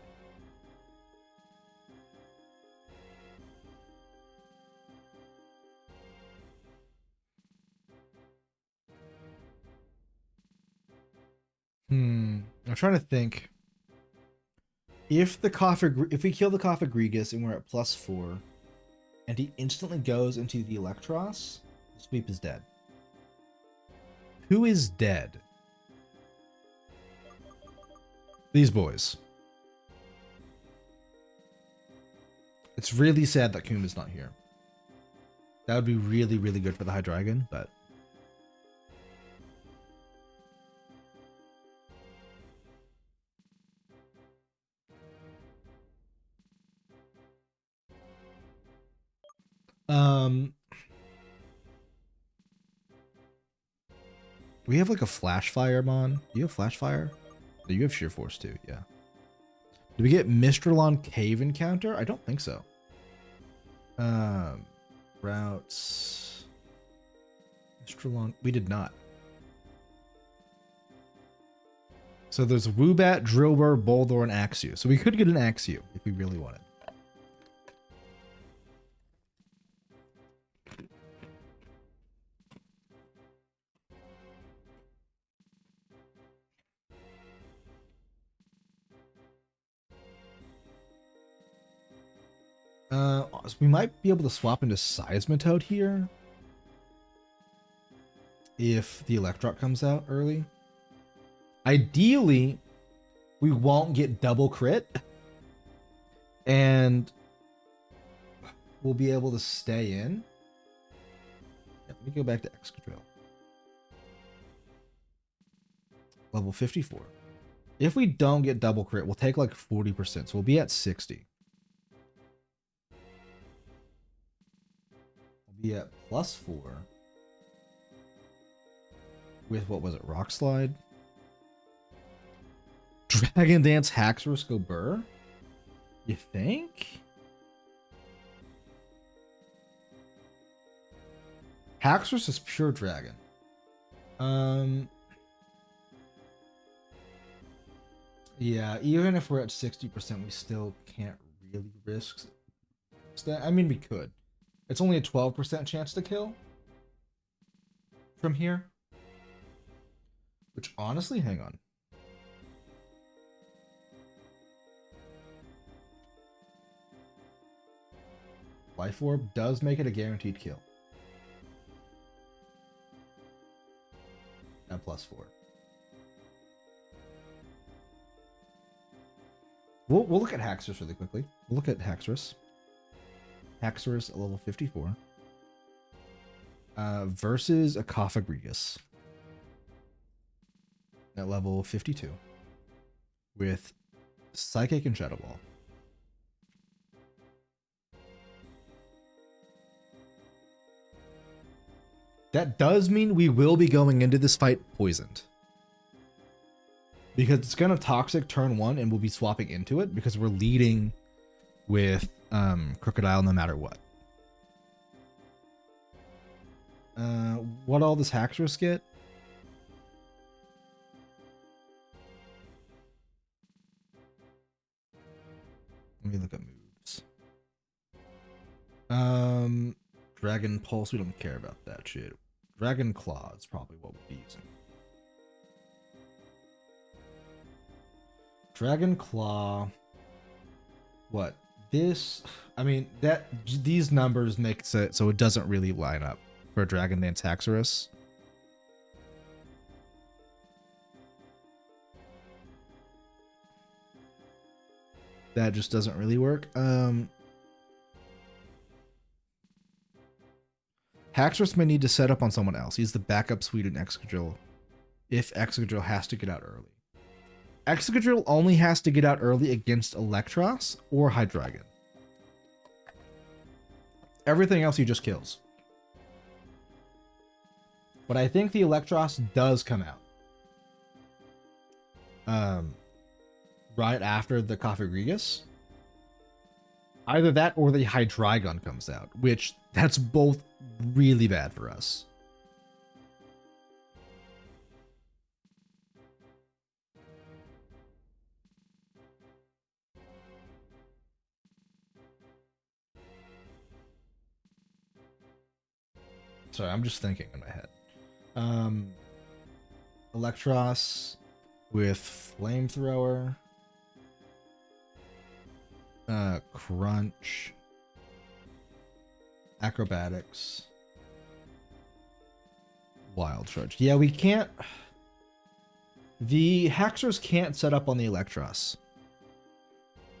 I'm trying to think. If we kill the Cophagrigus and we're at +4, and he instantly goes into the Electros, the sweep is dead. Who is dead? These boys. It's really sad that Kuma's not here. That would be really, really good for the Hydreigon, but... we have like a Flash Fire, Mon. Do you have Flash Fire? No, you have Sheer Force too, yeah. Do we get Mistralon Cave Encounter? I don't think so. Routes. Mistralon. We did not. So there's Woobat, Drillbur, Boldor, and Axew. So we could get an Axew if we really wanted. So we might be able to swap into Seismitoad here if the Electrok comes out early. Ideally, we won't get double crit, and we'll be able to stay in. Yeah, let me go back to Excadrill. Level 54. If we don't get double crit, we'll take like 40%, so we'll be at 60. Be at +4 with, what was it, Rock Slide, Dragon Dance, Haxorus, go Burr? You think? Haxorus is pure dragon. Yeah, even if we're at 60%, we still can't really risk that. I mean, we could. It's only a 12% chance to kill from here. Which, honestly, hang on. Life Orb does make it a guaranteed kill. At +4. We'll look at Haxorus really quickly. We'll look at Haxorus. Haxorus at level 54 versus a Cophagrigus at level 52 with Psychic and Shadow Ball. That does mean we will be going into this fight poisoned, because it's gonna Toxic turn 1 and we'll be swapping into it because we're leading with Crocodile no matter what. What all does Haxorus get? Let me look at moves. Dragon Pulse, we don't care about that shit. Dragon Claw is probably what we'll be using. Dragon Claw. What? This, I mean, these numbers make it so it doesn't really line up for Dragon Dance Haxorus. That just doesn't really work. Haxorus may need to set up on someone else. He's the backup suite in Excadrill if Excadrill has to get out early. Excadrill only has to get out early against Electros or Hydreigon. Everything else he just kills. But I think the Electros does come out. Right after the Coffee. Either that or the Hydreigon comes out, which that's both really bad for us. Sorry, I'm just thinking in my head. Electros with Flamethrower. Crunch. Acrobatics. Wild Charge. Yeah, we can't... The Haxorus can't set up on the Electros.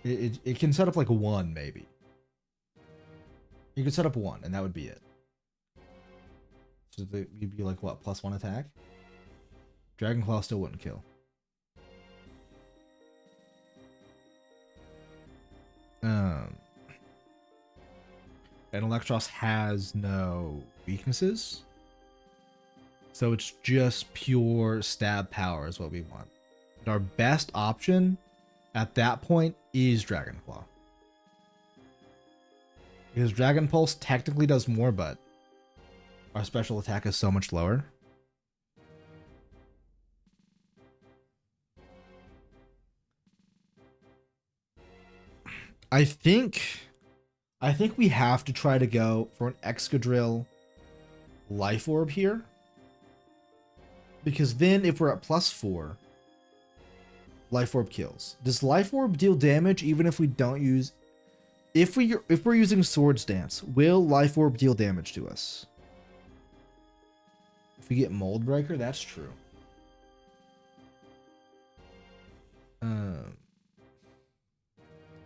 It can set up like one, maybe. You could set up one, and that would be it. So you'd be like, what, +1 attack? Dragon Claw still wouldn't kill. And Electros has no weaknesses. So it's just pure stab power is what we want. And our best option at that point is Dragon Claw. Because Dragon Pulse technically does more, but our special attack is so much lower. I think we have to try to go for an Excadrill Life Orb here. Because then if we're at +4, Life Orb kills. Does Life Orb deal damage even if we don't use... If we're using Swords Dance, will Life Orb deal damage to us? If we get Mold Breaker, that's true.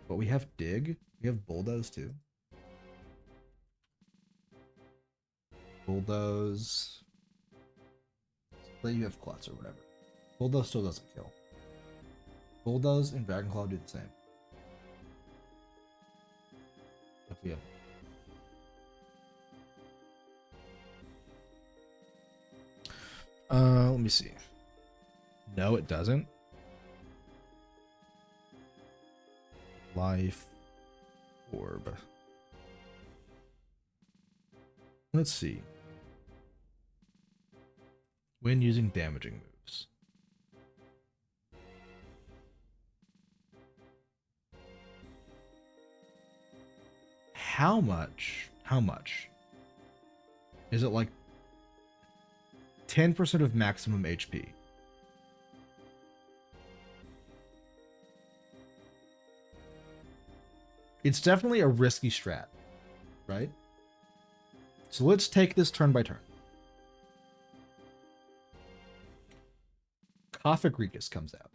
But we have Dig. We have Bulldoze too. Bulldoze. Let you have Klutz or whatever. Bulldoze still doesn't kill. Bulldoze and Dragon Claw do the same. If we have... Let me see. No, it doesn't. Life Orb. Let's see. When using damaging moves. How much? How much? Is it like 10% of maximum HP? It's definitely a risky strat, right? So let's take this turn by turn. Coffee comes out.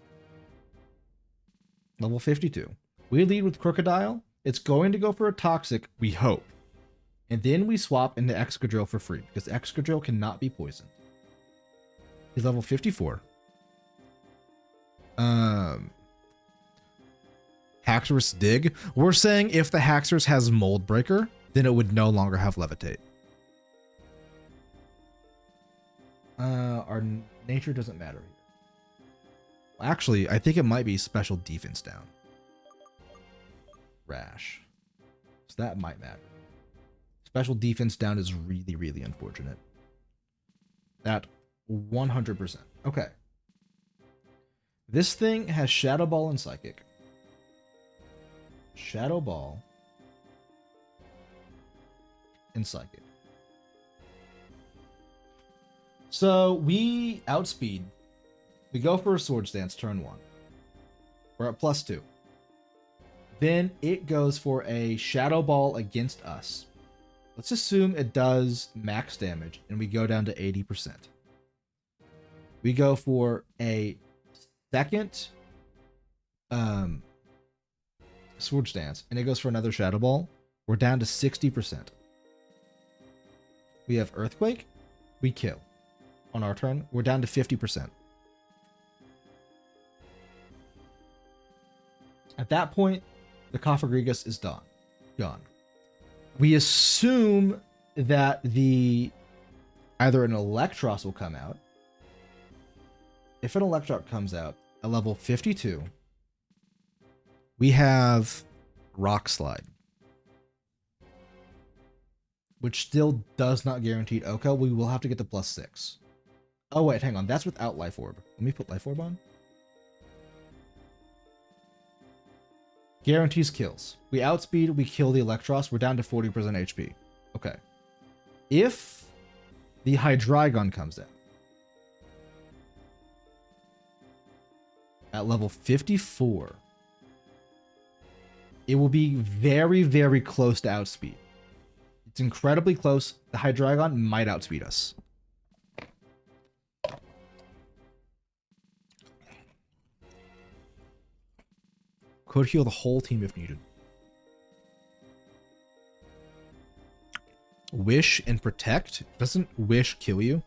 Level 52. We lead with Crocodile. It's going to go for a Toxic, we hope. And then we swap into Excadrill for free, because Excadrill cannot be poisoned. He's level 54. Haxorus Dig. We're saying if the Haxorus has Mold Breaker, then it would no longer have Levitate. Our nature doesn't matter here. Actually, I think it might be Special Defense down. Rash. So that might matter. Special Defense down is really, really unfortunate. That 100%. Okay. This thing has Shadow Ball and Psychic. Shadow Ball and Psychic. So we outspeed. We go for a Swords Dance turn 1. We're at +2. Then it goes for a Shadow Ball against us. Let's assume it does max damage and we go down to 80%. We go for a second Swords Dance and it goes for another Shadow Ball. We're down to 60%. We have Earthquake. We kill. On our turn, we're down to 50%. At that point, the Coffee is gone. We assume that either an Electros will come out. If an Electros comes out at level 52, we have Rock Slide, which still does not guarantee Oko. We will have to get the +6. Oh wait, hang on. That's without Life Orb. Let me put Life Orb on. Guarantees kills. We outspeed, we kill the Electros. We're down to 40% HP. Okay. If the Hydreigon comes out at level 54, it will be very, very close to outspeed. It's incredibly close. The Hydreigon might outspeed us. Could heal the whole team if needed. Wish and Protect? Doesn't Wish kill you?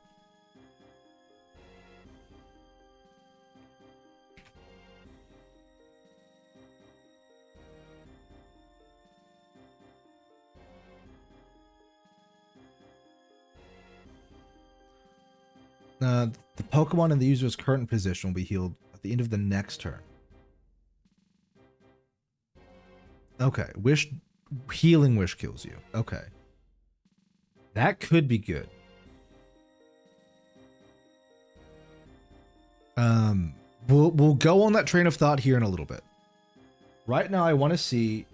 The Pokemon in the user's current position will be healed at the end of the next turn. Okay, Healing Wish kills you. Okay. That could be good. We'll go on that train of thought here in a little bit. Right now I want to see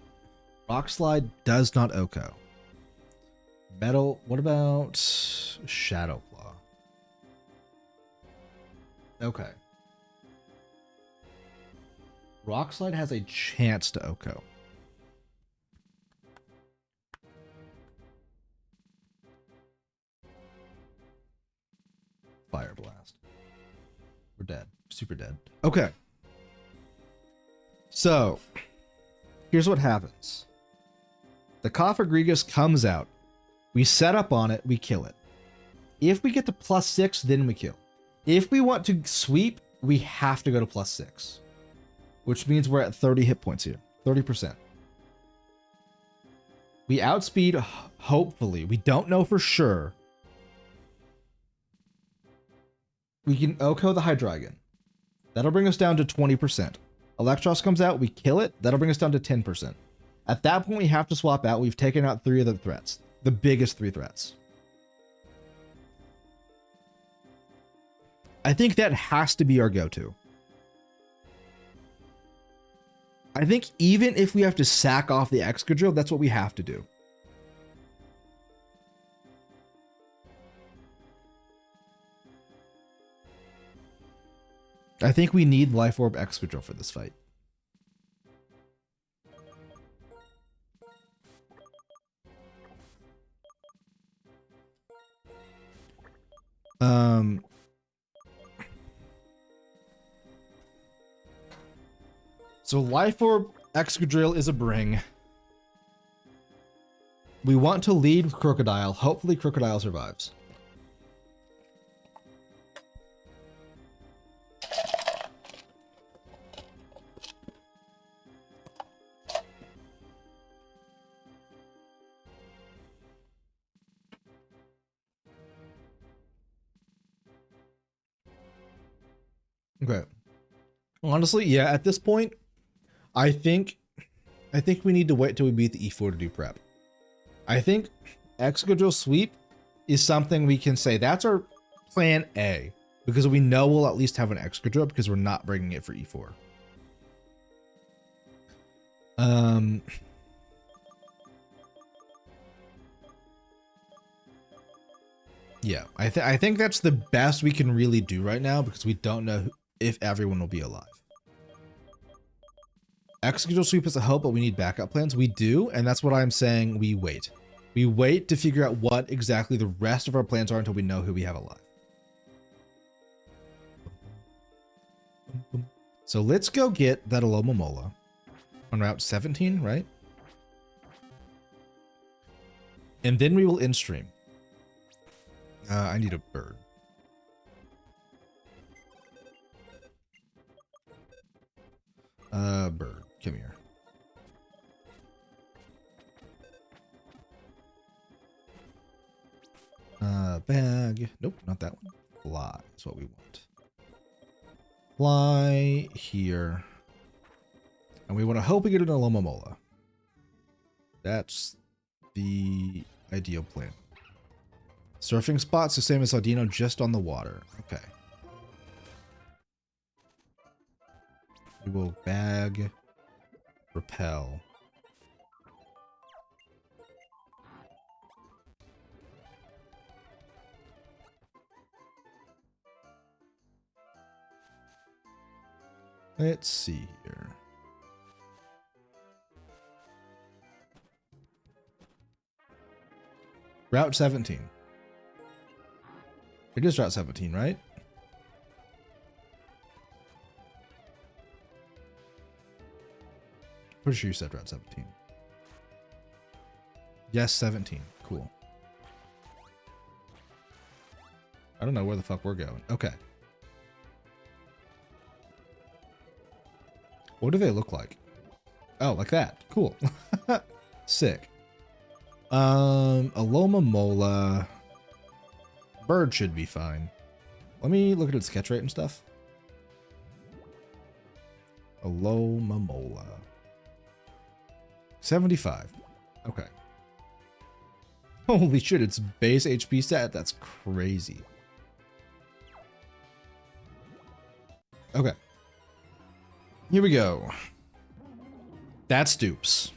Rock Slide does not Oko. Metal, what about Shadow Claw? Okay. Rock Slide has a chance to Oko. Fire Blast. We're dead. Super dead. Okay. So, here's what happens. The Cofagrigus comes out. We set up on it. We kill it. If we get to +6, then we kill. If we want to sweep, we have to go to +6. Which means we're at 30 hit points here. 30%. We outspeed, hopefully. We don't know for sure. We can Oko the Hydreigon. That'll bring us down to 20%. Electros comes out, we kill it. That'll bring us down to 10%. At that point, we have to swap out. We've taken out 3 of the threats. The biggest 3 threats. I think that has to be our go-to. I think even if we have to sack off the Excadrill, that's what we have to do. I think we need Life Orb Excadrill for this fight. So Life Orb Excadrill is a bring. We want to lead with Crocodile. Hopefully Crocodile survives. Okay. Honestly, yeah, at this point, I think we need to wait till we beat the E4 to do prep. I think Excadrill sweep is something we can say that's our plan A, because we know we'll at least have an Excadrill because we're not bringing it for E4. Yeah, I think that's the best we can really do right now because we don't know if everyone will be alive. Excadrill sweep is a hope, but we need backup plans. We do, and that's what I'm saying. We wait. We wait to figure out what exactly the rest of our plans are until we know who we have alive. So let's go get that Alomomola on Route 17, right? And then we will in-stream. I need a bird. Bird, come here. Bag. Nope, not that one. Fly is what we want. Fly here. And we want to hope we get an Alomomola. That's the ideal plan. Surfing spots the same as Ladino, just on the water. Okay. We will bag, repel. Let's see here. Route 17. It is Route 17, right? Pretty sure you said Route 17. Yes, 17. Cool. I don't know where the fuck we're going. Okay. What do they look like? Oh, like that. Cool. Sick. Alomomola. Bird should be fine. Let me look at its catch rate and stuff. Alomomola. 75. Okay. Holy shit, its base HP stat? That's crazy. Okay. Here we go. That stoops.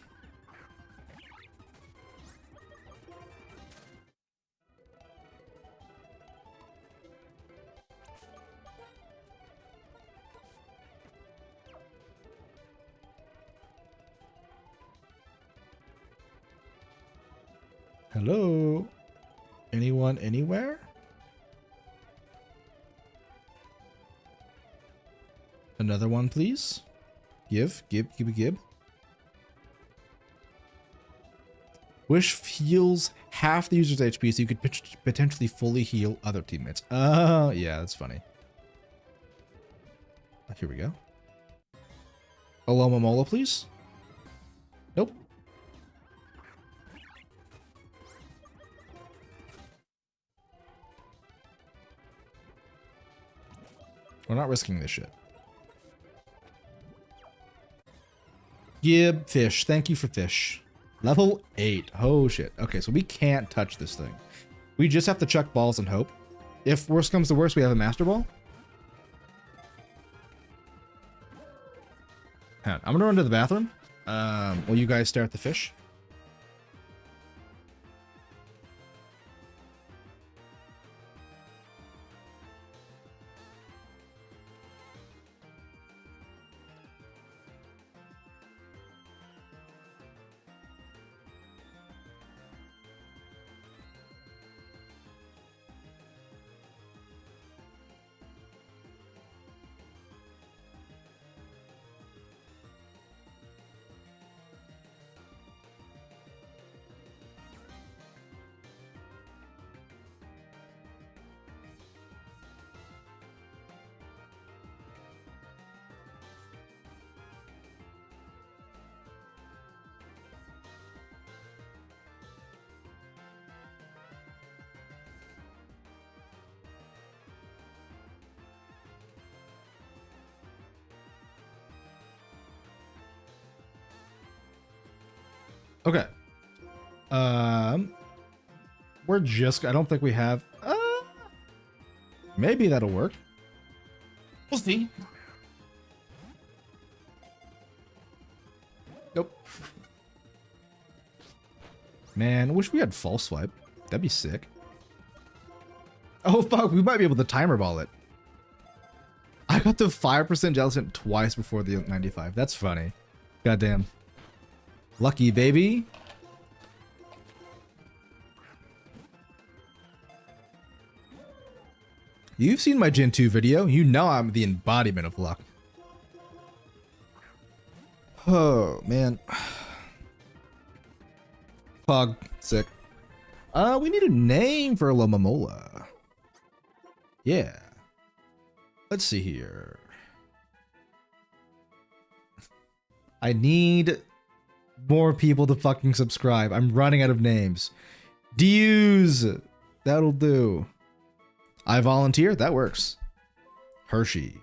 Hello? Anyone anywhere? Another one, please. Give. Wish heals half the user's HP so you could potentially fully heal other teammates. Oh, yeah, that's funny. Here we go. Alomomola, please. Nope. We're not risking this shit. Gib, fish. Thank you for fish. Level 8. Oh, shit. Okay, so we can't touch this thing. We just have to chuck balls and hope. If worst comes to worst, we have a Master Ball. I'm gonna run to the bathroom. Will you guys stare at the fish? Okay. We're just, I don't think we have, maybe that'll work. We'll see. Nope. Man, I wish we had false swipe. That'd be sick. Oh fuck, we might be able to timer ball it. I got the 5% jealous twice before the 95. That's funny. Goddamn. Lucky, baby. You've seen my Gen 2 video. You know I'm the embodiment of luck. Oh, man. Pog. Sick. We need a name for Alomomola. Yeah. Let's see here. I need more people to fucking subscribe. I'm running out of names. Dews. That'll do. I volunteer. That works. Hershey.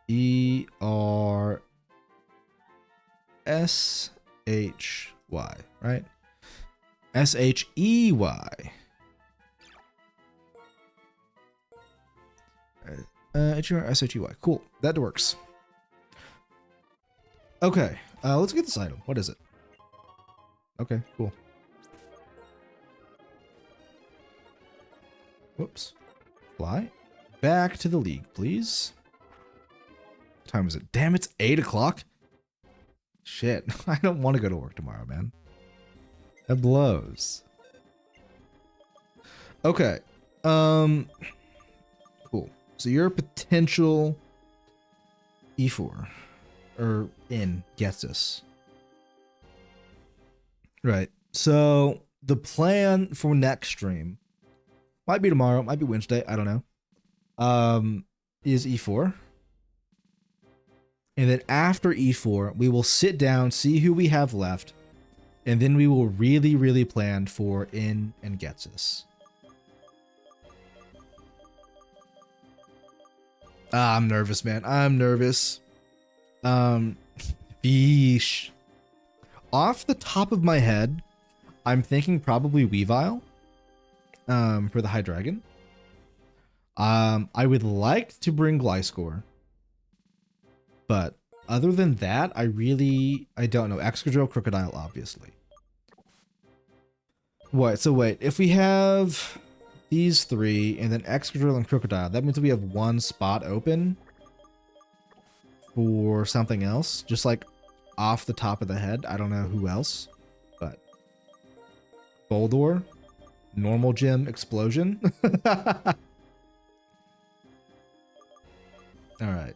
E-R-S-H-Y, right? S-H-E-Y. H-E-R-S-H-E-Y. Cool. That works. Okay. Let's get this item. What is it? Okay, cool. Whoops. Fly. Back to the league, please. What time is it? Damn, it's 8 o'clock. Shit. I don't want to go to work tomorrow, man. That blows. Okay. Cool. So you're a potential E4. Or in gets us. Right. So the plan for next stream might be tomorrow, might be Wednesday, I don't know. Is E4. And then after E4, we will sit down, see who we have left, and then we will really, really plan for in and gets us. I'm nervous, man. I'm nervous. Beesh. Off the top of my head, I'm thinking probably Weavile. For the High Dragon. I would like to bring Gliscor. But other than that, I don't know. Excadrill, Crocodile, obviously. What? So wait, if we have these three and then Excadrill and Crocodile, that means we have one spot open for something else. Just like off the top of the head. I don't know who else. But Boldor. Normal gym explosion. All right.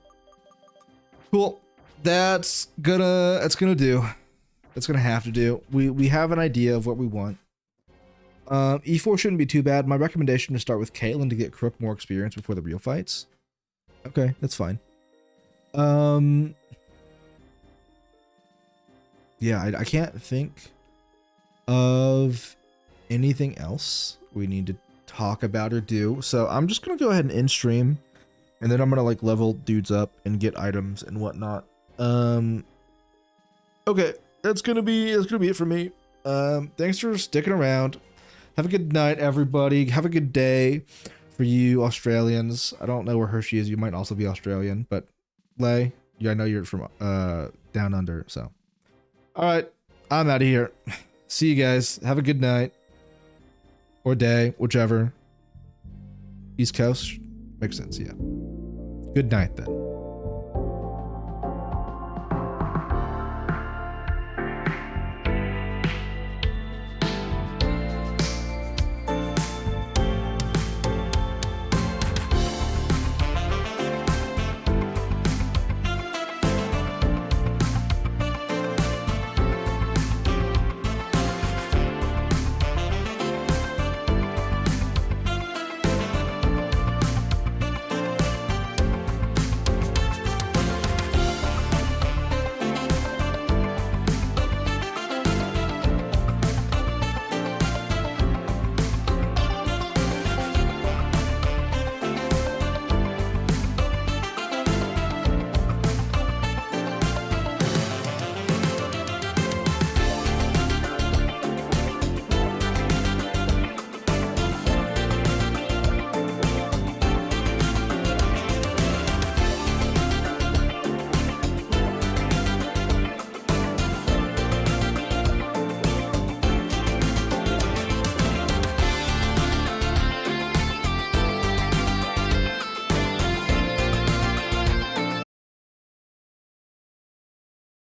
Cool. That's gonna do. That's gonna have to do. We have an idea of what we want. E4 shouldn't be too bad. My recommendation is start with Caitlyn to get Crook more experience before the real fights. Okay, that's fine. Yeah, I can't think of anything else we need to talk about or do. So I'm just gonna go ahead and end stream, and then I'm gonna like level dudes up and get items and whatnot. Okay, that's gonna be it for me. Thanks for sticking around. Have a good night, everybody. Have a good day for you Australians. I don't know where Hershey is. You might also be Australian, but Lay, yeah, I know you're from down under. So, all right, I'm out of here. See you guys. Have a good night. Or day, whichever. East Coast? Makes sense, yeah. Good night, then.